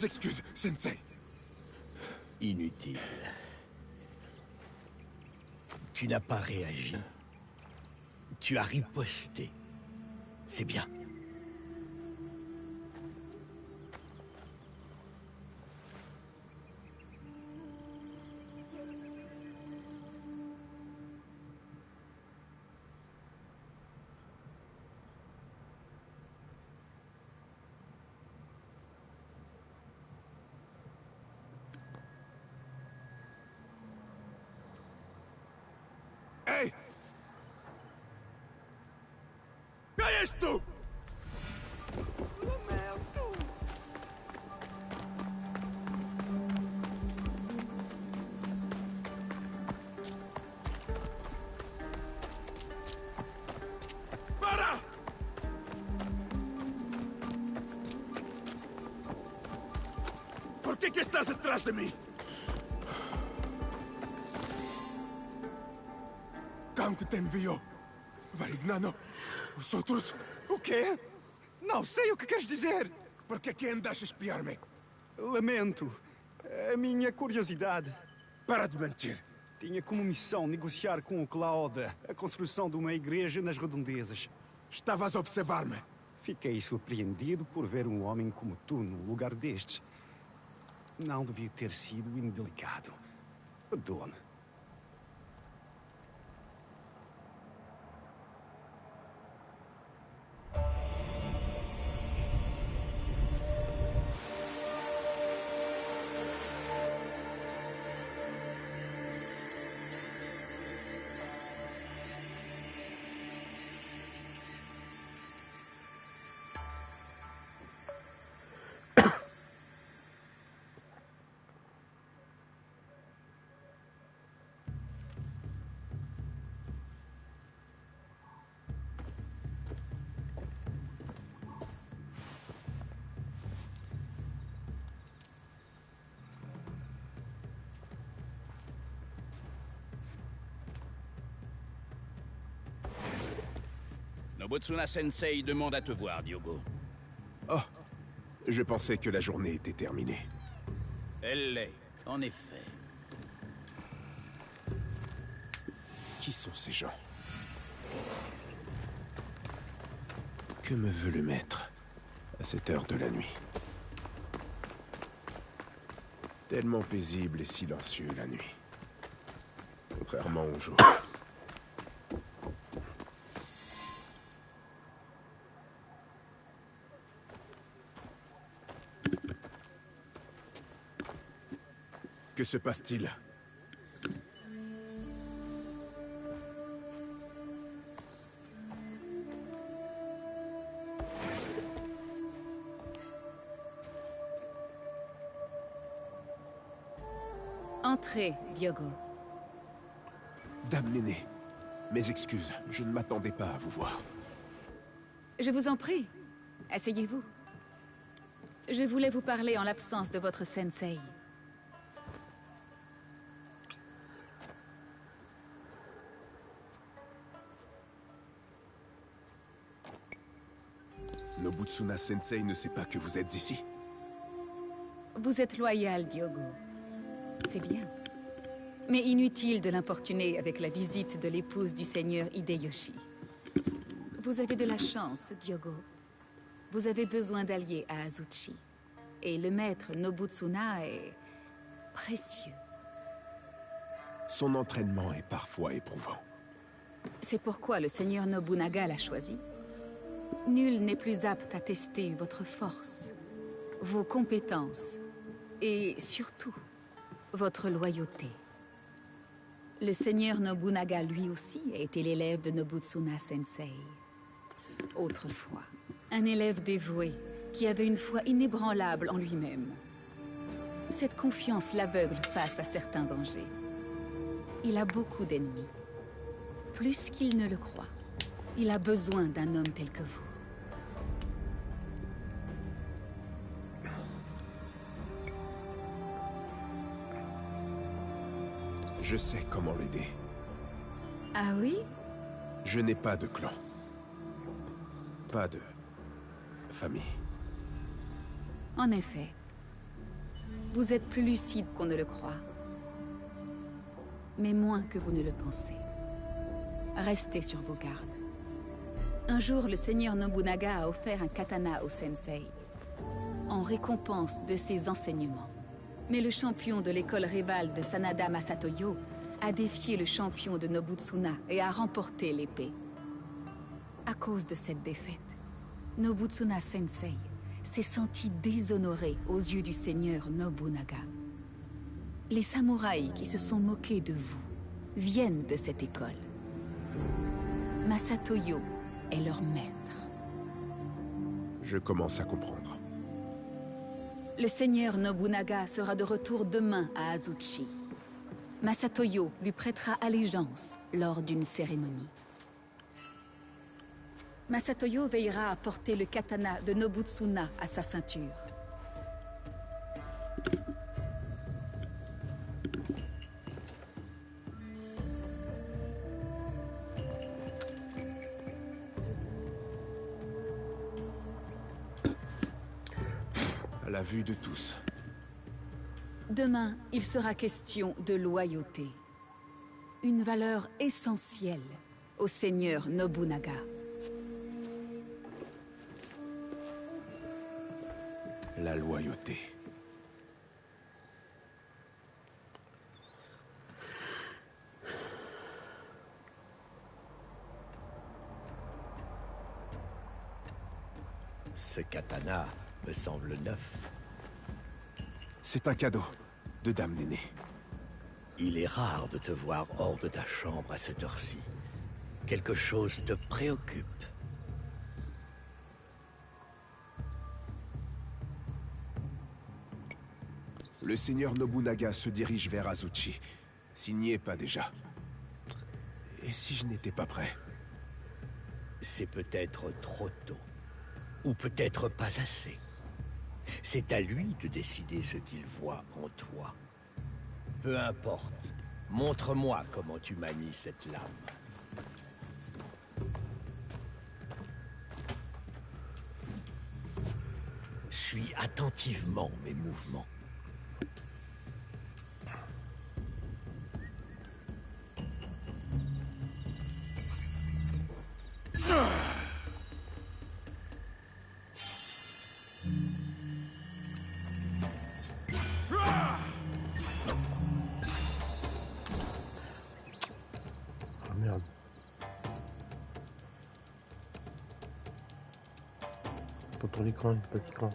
Mes excuses, Sensei. Inutile. Tu n'as pas réagi. Tu as riposté. C'est bien. Hey! Calles tu! ¡Para! ¿Por qué que estás detrás de mí? Kang te enviou. Varignano. Os outros. O quê? Não sei o que queres dizer. Por que que andas a espiar-me? Lamento. A minha curiosidade. Para de mentir. Tinha como missão negociar com o Claude a construção de uma igreja nas redondezas. Estavas a observar-me. Fiquei surpreendido por ver um homem como tu num lugar destes. Não devia ter sido indelicado. Perdoa-me. Nobutsuna Sensei demande à te voir, Diogo. Oh, je pensais que la journée était terminée. Elle l'est, en effet. Qui sont ces gens? Que me veut le maître à cette heure de la nuit? Tellement paisible et silencieux la nuit. Contrairement au jour. Que se passe-t-il? Entrez, Diogo. Dame Néné, mes excuses, je ne m'attendais pas à vous voir. Je vous en prie. Asseyez-vous. Je voulais vous parler en l'absence de votre sensei. Nobutsuna Sensei ne sait pas que vous êtes ici. Vous êtes loyal, Diogo. C'est bien. Mais inutile de l'importuner avec la visite de l'épouse du seigneur Hideyoshi. Vous avez de la chance, Diogo. Vous avez besoin d'alliés à Azuchi. Et le maître Nobutsuna est précieux. Son entraînement est parfois éprouvant. C'est pourquoi le seigneur Nobunaga l'a choisi. Nul n'est plus apte à tester votre force, vos compétences et surtout, votre loyauté. Le seigneur Nobunaga, lui aussi, a été l'élève de Nobutsuna Sensei. Autrefois, un élève dévoué qui avait une foi inébranlable en lui-même. Cette confiance l'aveugle face à certains dangers. Il a beaucoup d'ennemis. Plus qu'il ne le croit. Il a besoin d'un homme tel que vous. Je sais comment l'aider. Ah oui? Je n'ai pas de clan. Pas de famille. En effet, Vous êtes plus lucide qu'on ne le croit. Mais moins que vous ne le pensez. Restez sur vos gardes. Un jour, le seigneur Nobunaga a offert un katana au sensei, en récompense de ses enseignements. Mais le champion de l'école rivale de Sanada Masatoyo a défié le champion de Nobutsuna et a remporté l'épée. À cause de cette défaite, Nobutsuna Sensei s'est senti déshonoré aux yeux du seigneur Nobunaga. Les samouraïs qui se sont moqués de vous viennent de cette école. Masatoyo est leur maître. Je commence à comprendre. Le seigneur Nobunaga sera de retour demain à Azuchi. Masatoyo lui prêtera allégeance lors d'une cérémonie. Masatoyo veillera à porter le katana de Nobutsuna à sa ceinture. À la vue de tous. Demain, il sera question de loyauté. Une valeur essentielle au seigneur Nobunaga. La loyauté. Ce katana me semble neuf. C'est un cadeau de Dame Néné. Il est rare de te voir hors de ta chambre à cette heure-ci. Quelque chose te préoccupe. Le seigneur Nobunaga se dirige vers Azuchi, s'il n'y est pas déjà. Et si je n'étais pas prêt? C'est peut-être trop tôt. Ou peut-être pas assez. C'est à lui de décider ce qu'il voit en toi. Peu importe. Montre-moi comment tu manies cette lame. Suis attentivement mes mouvements. Ton écran, petit écran.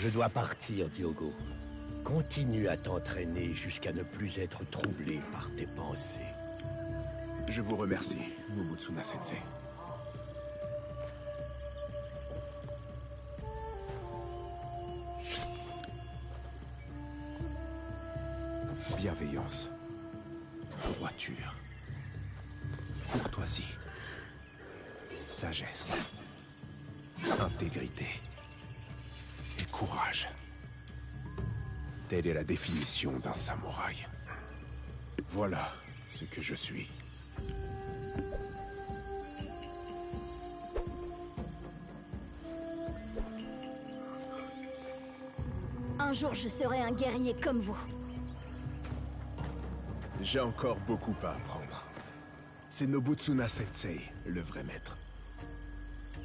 Je dois partir, Diogo. Continue à t'entraîner jusqu'à ne plus être troublé par tes pensées. Je vous remercie, Nobutsuna Sensei. Bienveillance, droiture, courtoisie, sagesse, intégrité et courage. Telle est la définition d'un samouraï. Voilà ce que je suis. Un jour, je serai un guerrier comme vous. J'ai encore beaucoup à apprendre. C'est Nobutsuna Sensei, le vrai maître.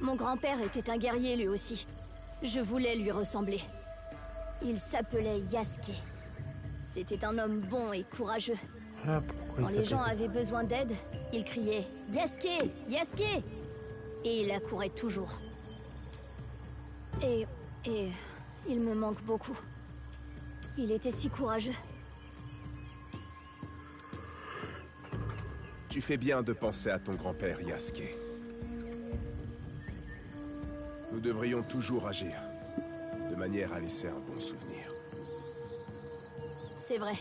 Mon grand-père était un guerrier lui aussi. Je voulais lui ressembler. Il s'appelait Yasuke. C'était un homme bon et courageux. Ah, Quand les gens avaient besoin d'aide, il criait « Yasuke! Yasuke !» Et il accourait toujours. Et il me manque beaucoup. Il était si courageux. Tu fais bien de penser à ton grand-père, Yasuke. Nous devrions toujours agir, de manière à laisser un bon souvenir. C'est vrai.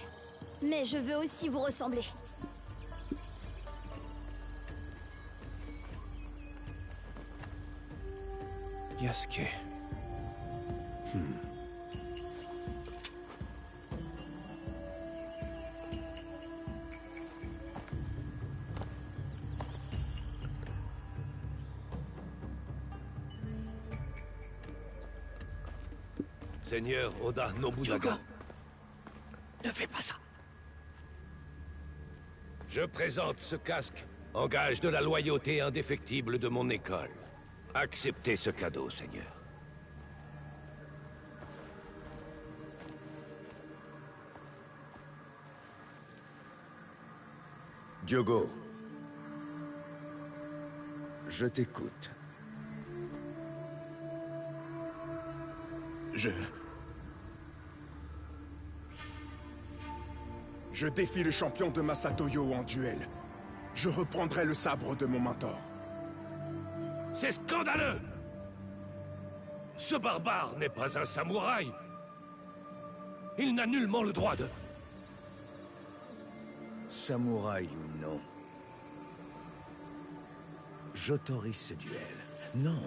Mais je veux aussi vous ressembler. Yasuke. Seigneur Oda Nobunaga. Ne fais pas ça. Je présente ce casque en gage de la loyauté indéfectible de mon école. Acceptez ce cadeau, Seigneur. Diogo, je t'écoute. Je défie le champion de Masatoyo en duel. Je reprendrai le sabre de mon mentor. C'est scandaleux! Ce barbare n'est pas un samouraï. Il n'a nullement le droit de... Samouraï ou non, j'autorise ce duel. Non.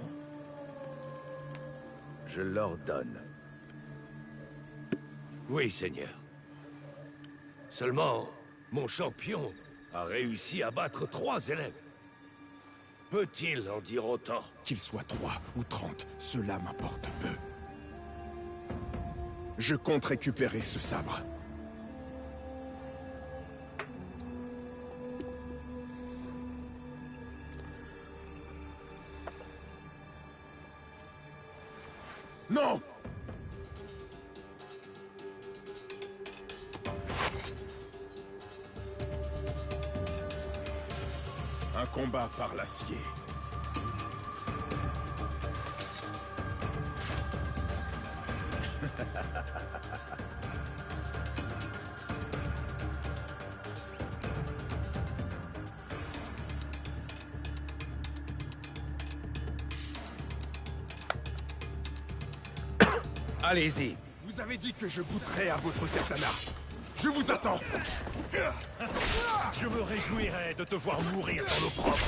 Je l'ordonne. Oui, Seigneur. Seulement, mon champion a réussi à battre 3 élèves. Peut-il en dire autant? Qu'il soit 3 ou 30, cela m'importe peu. Je compte récupérer ce sabre. Non! Un combat par l'acier. Allez-y. Vous avez dit que je goûterais à votre katana. Je vous attends. Je me réjouirais de te voir mourir dans l'eau propre.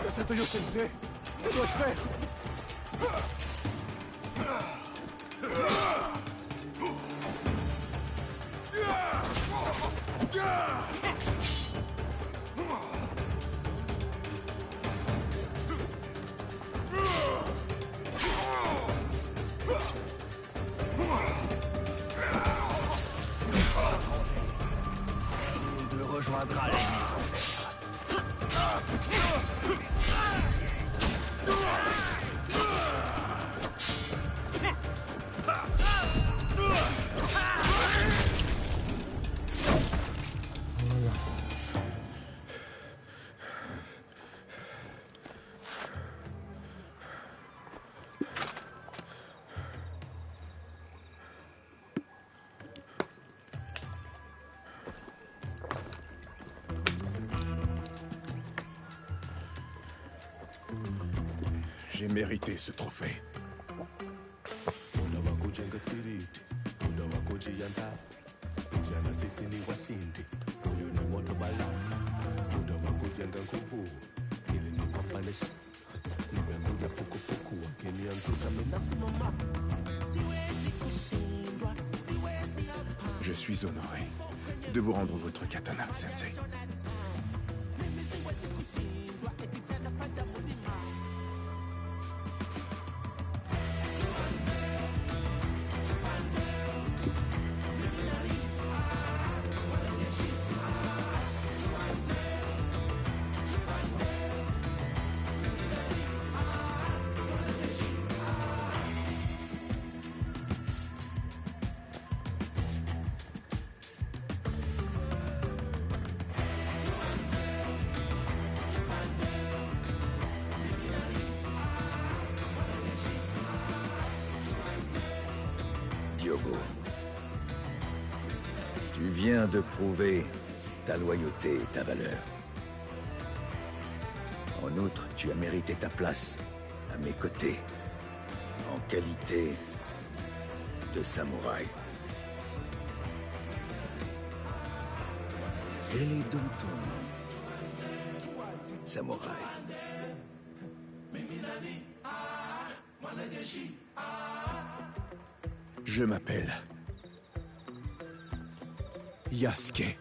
Masatoyo Sensei, que dois-je faire? Il me rejoindra l'ennemi profère. J'ai mérité ce trophée. kujenga nguvu ili nipambane. Nimekuja pukupuku wakiniangusha mimi nasimama. Siwezi kushindwa, siwezi hapa. Je suis honoré de vous rendre votre katana, Sensei. Diogo, tu viens de prouver ta loyauté et ta valeur. En outre, tu as mérité ta place à mes côtés, en qualité de samouraï. Quel est donc ton nom, samouraï? Je m'appelle Yasuke.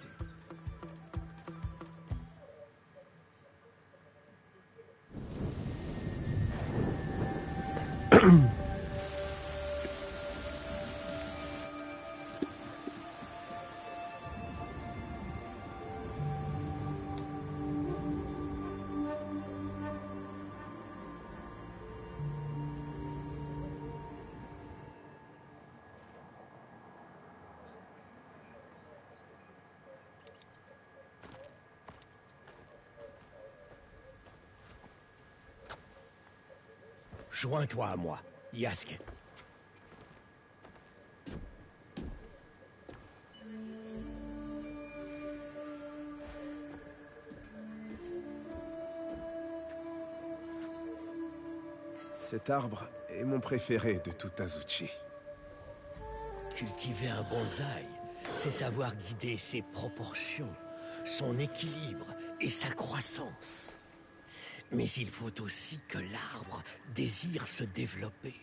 Joins-toi à moi, Yasuke. Cet arbre est mon préféré de tout Azuchi. Cultiver un bonsaï, c'est savoir guider ses proportions, son équilibre et sa croissance. Mais il faut aussi que l'arbre désire se développer.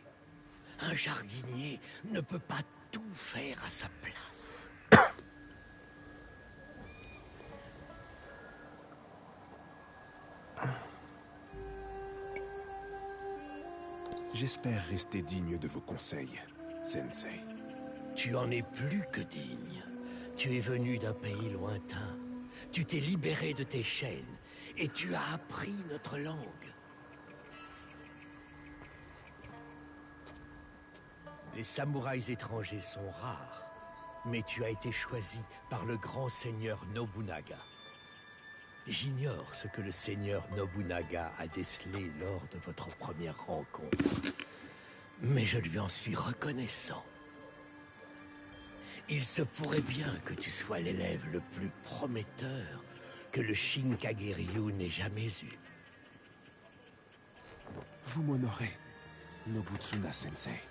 Un jardinier ne peut pas tout faire à sa place. J'espère rester digne de vos conseils, Sensei. Tu en es plus que digne. Tu es venu d'un pays lointain. Tu t'es libéré de tes chaînes. Et tu as appris notre langue. Les samouraïs étrangers sont rares, mais tu as été choisi par le grand seigneur Nobunaga. J'ignore ce que le seigneur Nobunaga a décelé lors de votre première rencontre, mais je lui en suis reconnaissant. Il se pourrait bien que tu sois l'élève le plus prometteur que le Shinkageryu n'ait jamais eu. Vous m'honorez, Nobutsuna Sensei.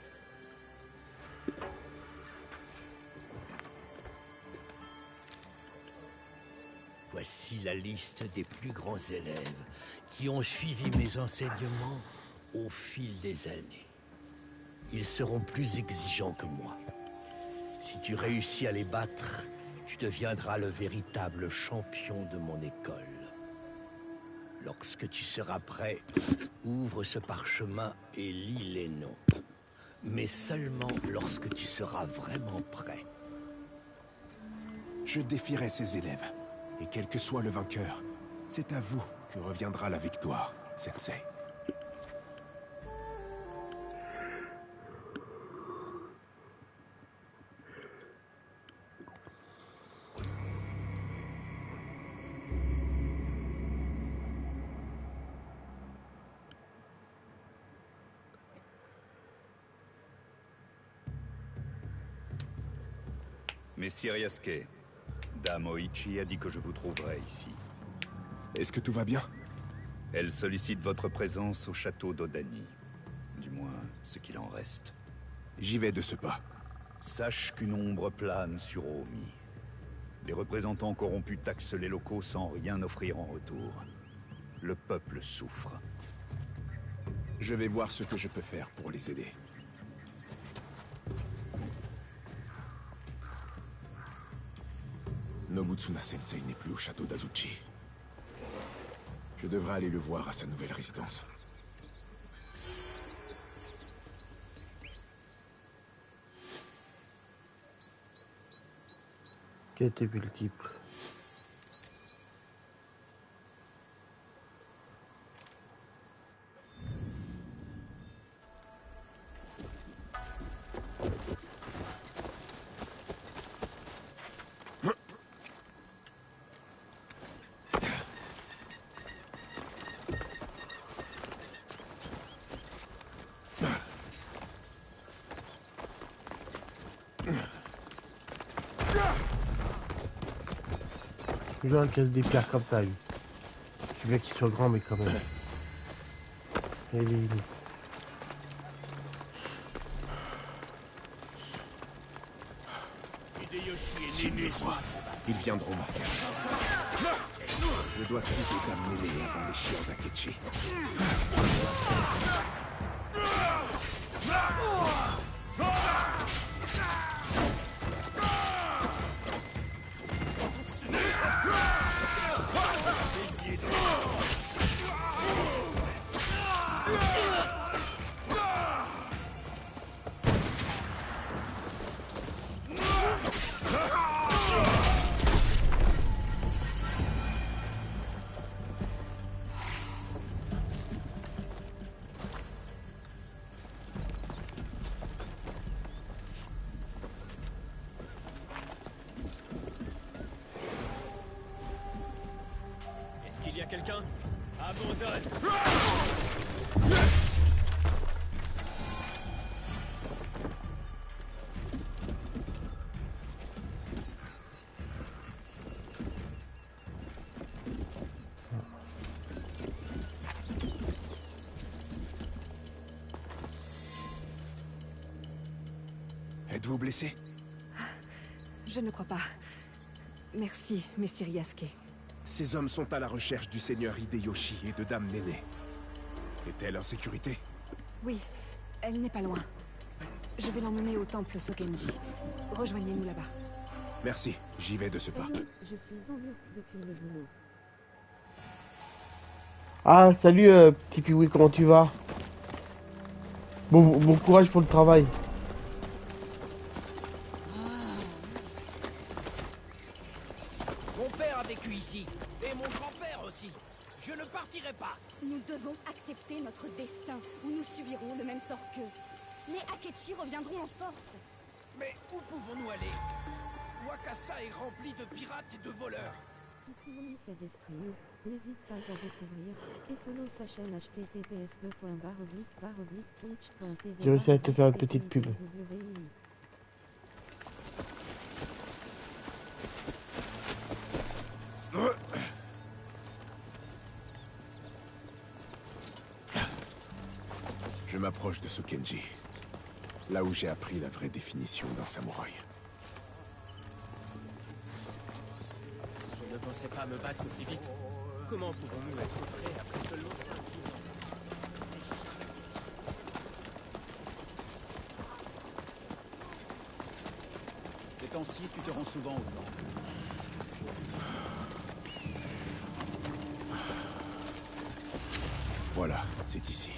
Voici la liste des plus grands élèves qui ont suivi mes enseignements au fil des années. Ils seront plus exigeants que moi. Si tu réussis à les battre, tu deviendras le véritable champion de mon école. Lorsque tu seras prêt, ouvre ce parchemin et lis les noms. Mais seulement lorsque tu seras vraiment prêt. Je défierai ces élèves. Et quel que soit le vainqueur, c'est à vous que reviendra la victoire, Sensei. Messire Yasuke, Dame Oichi a dit que je vous trouverais ici. Est-ce que tout va bien? Elle sollicite votre présence au château d'Odani. Du moins, ce qu'il en reste. J'y vais de ce pas. Sache qu'une ombre plane sur Omi. Les représentants corrompus taxent les locaux sans rien offrir en retour. Le peuple souffre. Je vais voir ce que je peux faire pour les aider. Nobutsuna Sensei n'est plus au château d'Azuchi. Je devrais aller le voir à sa nouvelle résidence. Quête multiple. Toujours un casse des pierres comme ça, lui. Je veux qu'il soit grand, mais quand même. Et les limites. S'ils me voient, ils viendront m'affaire. Je dois trouver Dame Néné avant les chiens d'Akechi. Il y a quelqu'un? Abandonne! Êtes-vous blessé? Je ne crois pas. Merci, Messire Yasuke. Ces hommes sont à la recherche du seigneur Hideyoshi et de Dame Néné. Est-elle en sécurité? Oui, elle n'est pas loin. Je vais l'emmener au temple Sokenji. Rejoignez-nous là-bas. Merci, j'y vais de ce pas. Je suis en Urk depuis le boulot. Ah, salut petit Piwi, comment tu vas? Bon courage pour le travail. Mon père a vécu ici, et mon grand-père aussi. Je ne partirai pas. Nous devons accepter notre destin, ou nous subirons le même sort qu'eux. Les Akechi reviendront en force. Mais où pouvons-nous aller? Wakasa est rempli de pirates et de voleurs. Si Tribune fait des streams, n'hésite pas à découvrir et follow sa chaîne https://twitch.tv. J'ai réussi à te faire une petite pub. Je m'approche de Sokenji, là où j'ai appris la vraie définition d'un samouraï. Je ne pensais pas me battre aussi vite. Comment pouvons-nous être prêts après seulement 5 jours? Ces temps-ci, tu te rends souvent au temple. Voilà, c'est ici.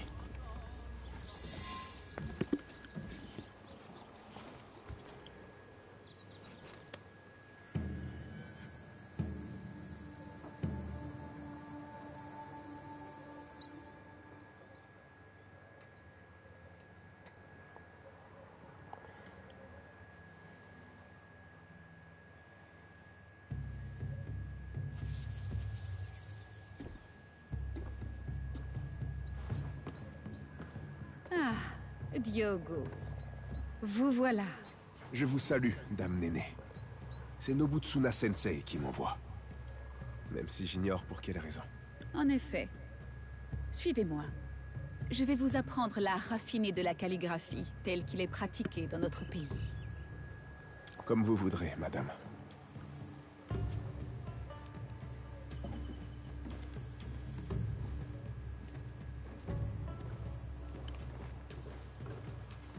Ah, Diogo. Vous voilà. Je vous salue, Dame Néné. C'est Nobutsuna Sensei qui m'envoie. Même si j'ignore pour quelle raison. En effet. Suivez-moi. Je vais vous apprendre l'art raffiné de la calligraphie, tel qu'il est pratiqué dans notre pays. Comme vous voudrez, madame.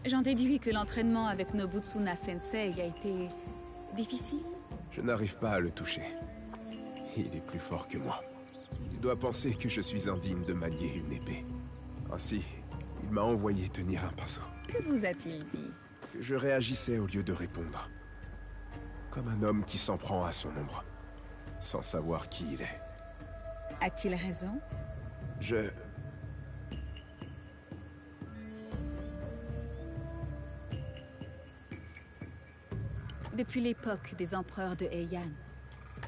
J'en déduis que l'entraînement avec Nobutsuna Sensei a été... difficile? Je n'arrive pas à le toucher. Il est plus fort que moi. Il doit penser que je suis indigne de manier une épée. Ainsi, il m'a envoyé tenir un pinceau. Que vous a-t-il dit? Que je réagissais au lieu de répondre. Comme un homme qui s'en prend à son ombre, sans savoir qui il est. A-t-il raison? Depuis l'époque des empereurs de Heian,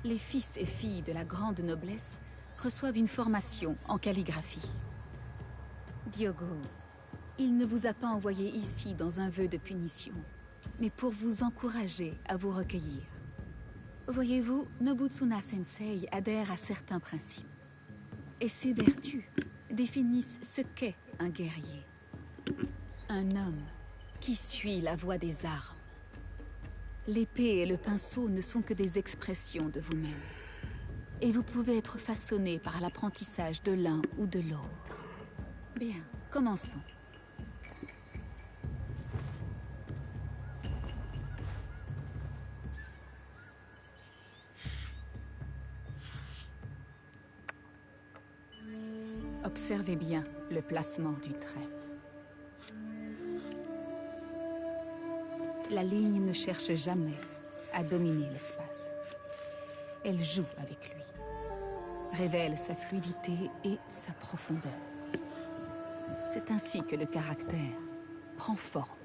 les fils et filles de la grande noblesse reçoivent une formation en calligraphie. Diogo, il ne vous a pas envoyé ici dans un vœu de punition, mais pour vous encourager à vous recueillir. Voyez-vous, Nobutsuna Sensei adhère à certains principes. Et ces vertus définissent ce qu'est un guerrier. Un homme qui suit la voie des armes. L'épée et le pinceau ne sont que des expressions de vous-même. Et vous pouvez être façonné par l'apprentissage de l'un ou de l'autre. Bien, commençons. Observez bien le placement du trait. La ligne ne cherche jamais à dominer l'espace. Elle joue avec lui, révèle sa fluidité et sa profondeur. C'est ainsi que le caractère prend forme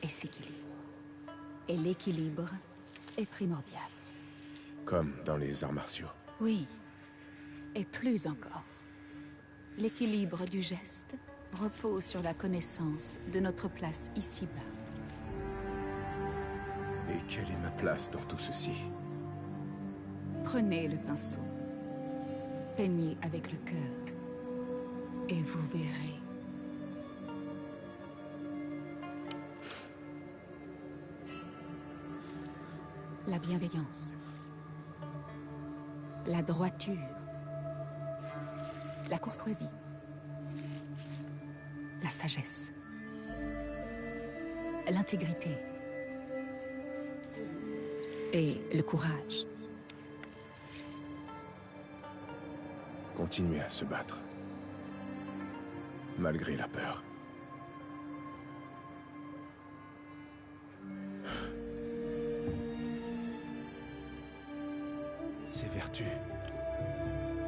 et s'équilibre. Et l'équilibre est primordial. Comme dans les arts martiaux. Oui, et plus encore. L'équilibre du geste repose sur la connaissance de notre place ici-bas. Et quelle est ma place dans tout ceci? Prenez le pinceau, peignez avec le cœur, et vous verrez. La bienveillance, la droiture, la courtoisie, la sagesse, l'intégrité et le courage. Continuez à se battre. Malgré la peur. Ces vertus,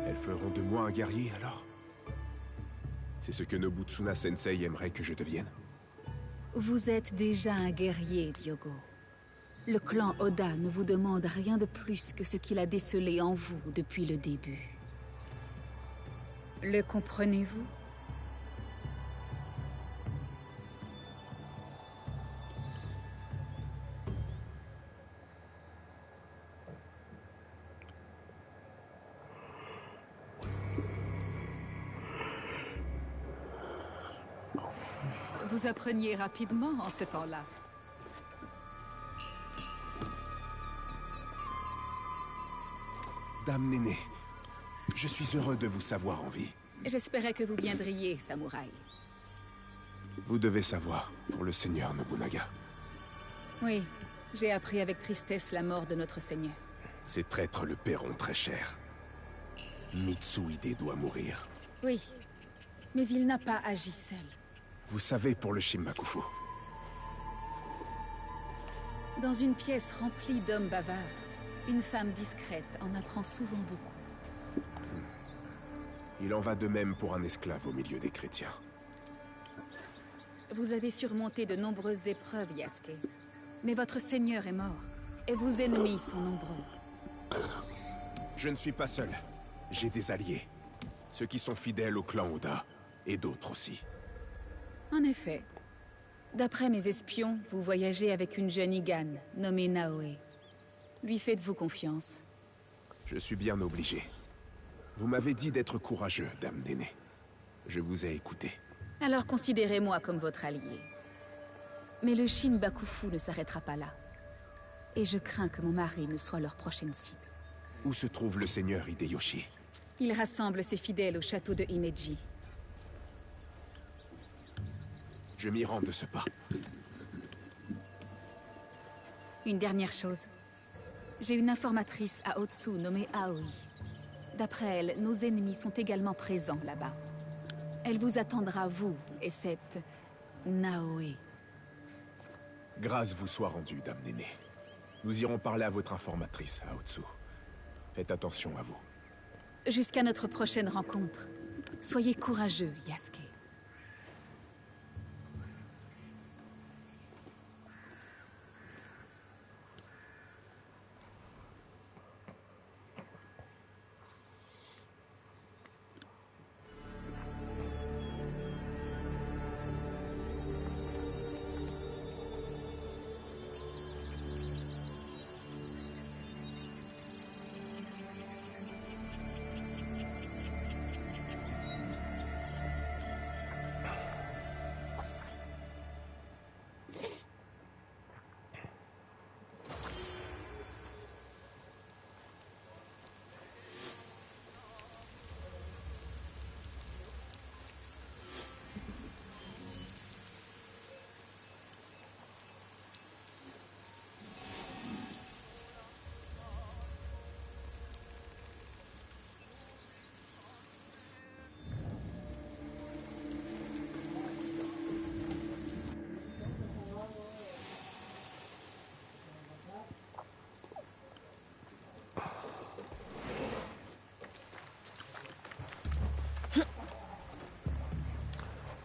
elles feront de moi un guerrier alors? C'est ce que Nobutsuna Sensei aimerait que je devienne? Vous êtes déjà un guerrier, Diogo. Le clan Oda ne vous demande rien de plus que ce qu'il a décelé en vous depuis le début. Le comprenez-vous? Vous appreniez rapidement en ce temps-là. Dame Néné, je suis heureux de vous savoir en vie. J'espérais que vous viendriez, samouraï. Vous devez savoir, pour le seigneur Nobunaga. Oui, j'ai appris avec tristesse la mort de notre seigneur. Ces traîtres le paieront très cher. Mitsuhide doit mourir. Oui, mais il n'a pas agi seul. Vous savez, pour le Shinbakufu. Dans une pièce remplie d'hommes bavards, une femme discrète en apprend souvent beaucoup. Il en va de même pour un esclave au milieu des chrétiens. Vous avez surmonté de nombreuses épreuves, Yasuke. Mais votre seigneur est mort, et vos ennemis sont nombreux. Je ne suis pas seul. J'ai des alliés. Ceux qui sont fidèles au clan Oda, et d'autres aussi. En effet. D'après mes espions, vous voyagez avec une jeune Igane, nommée Naoe. Lui faites-vous confiance? Je suis bien obligé. Vous m'avez dit d'être courageux, Dame Néné. Je vous ai écouté. Alors considérez-moi comme votre allié. Mais le Shinbakufu ne s'arrêtera pas là. Et je crains que mon mari ne soit leur prochaine cible. Où se trouve le seigneur Hideyoshi? Il rassemble ses fidèles au château de Himeji. Je m'y rends de ce pas. Une dernière chose. J'ai une informatrice à Otsu nommée Aoi. D'après elle, nos ennemis sont également présents là-bas. Elle vous attendra, vous et cette Naoe. Grâce vous soit rendue, Dame Néné. Nous irons parler à votre informatrice, à Otsu. Faites attention à vous. Jusqu'à notre prochaine rencontre. Soyez courageux, Yasuke.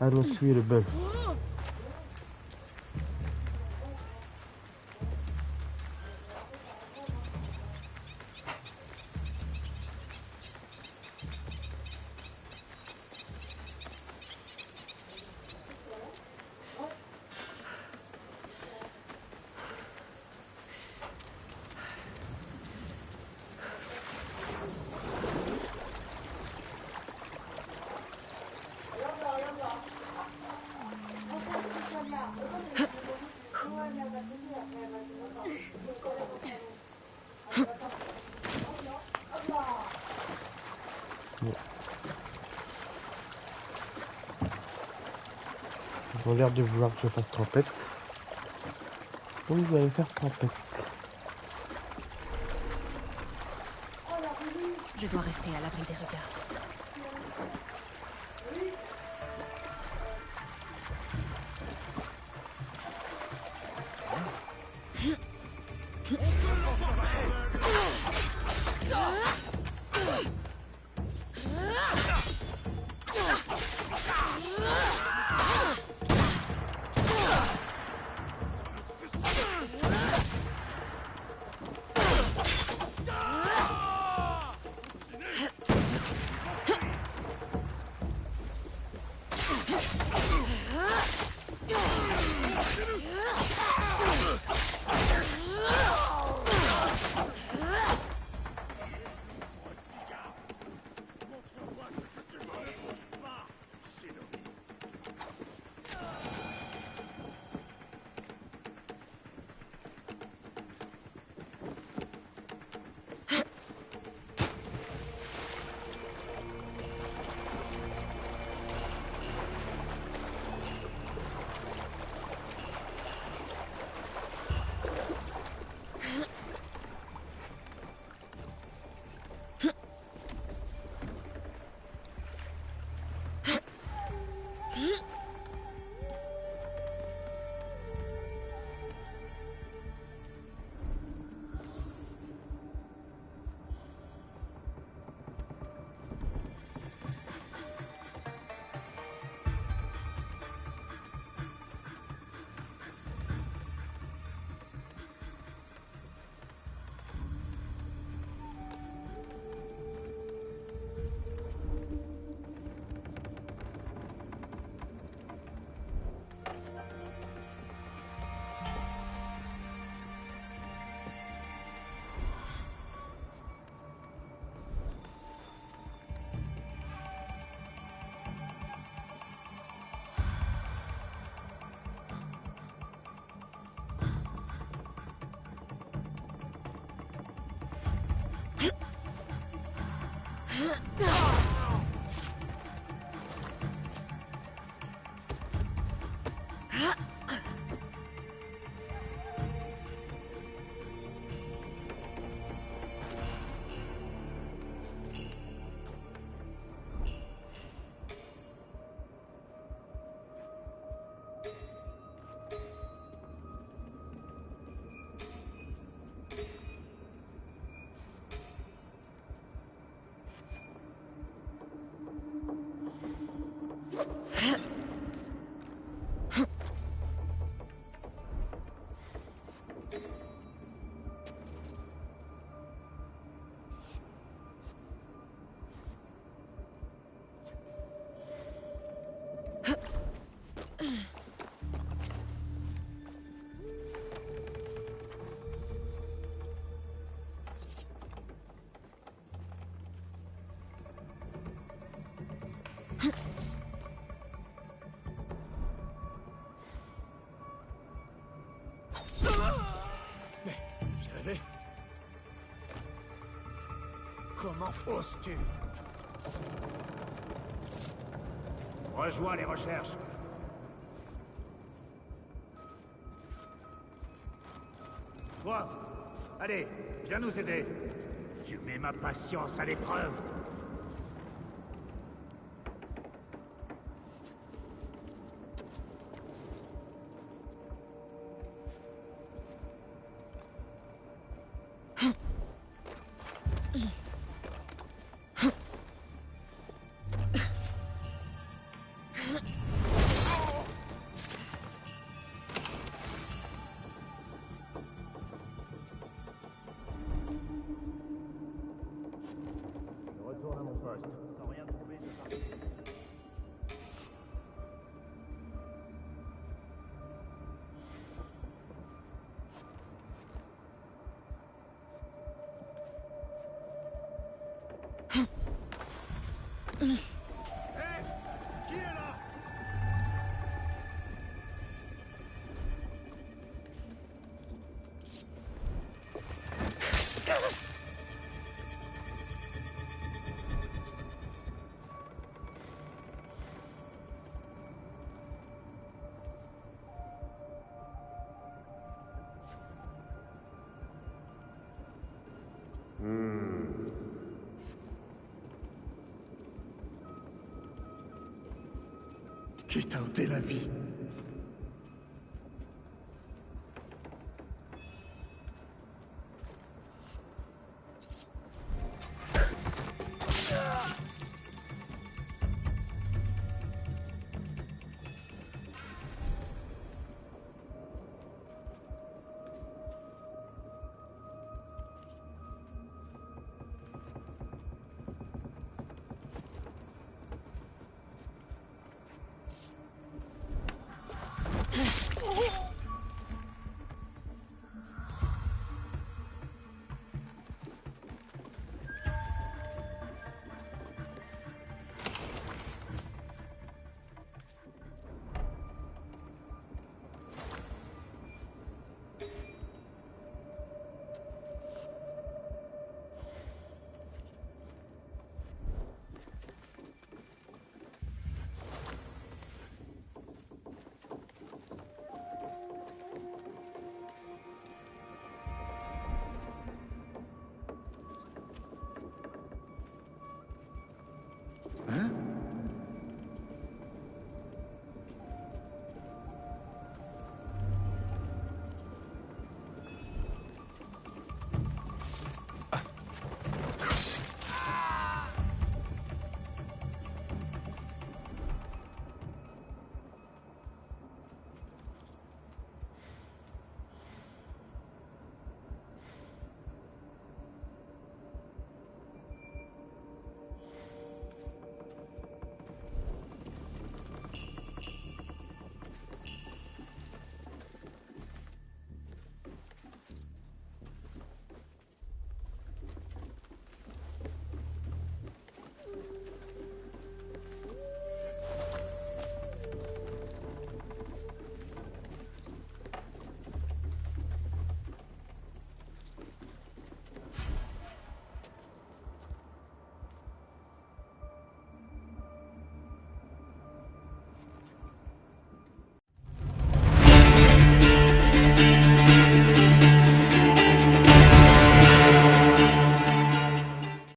Allons tuer le bœuf. Ils ont l'air de vouloir que je fasse tempête. Oui, vous allez faire tempête. Je dois rester à l'abri des regards. Mais j'ai rêvé. Comment oses-tu? Rejoins les recherches. Toi, allez, viens nous aider. Tu mets ma patience à l'épreuve. Je retourne à mon poste, sans rien trouver de particulier. Qui est là? Qui t'a ôté la vie? Hein?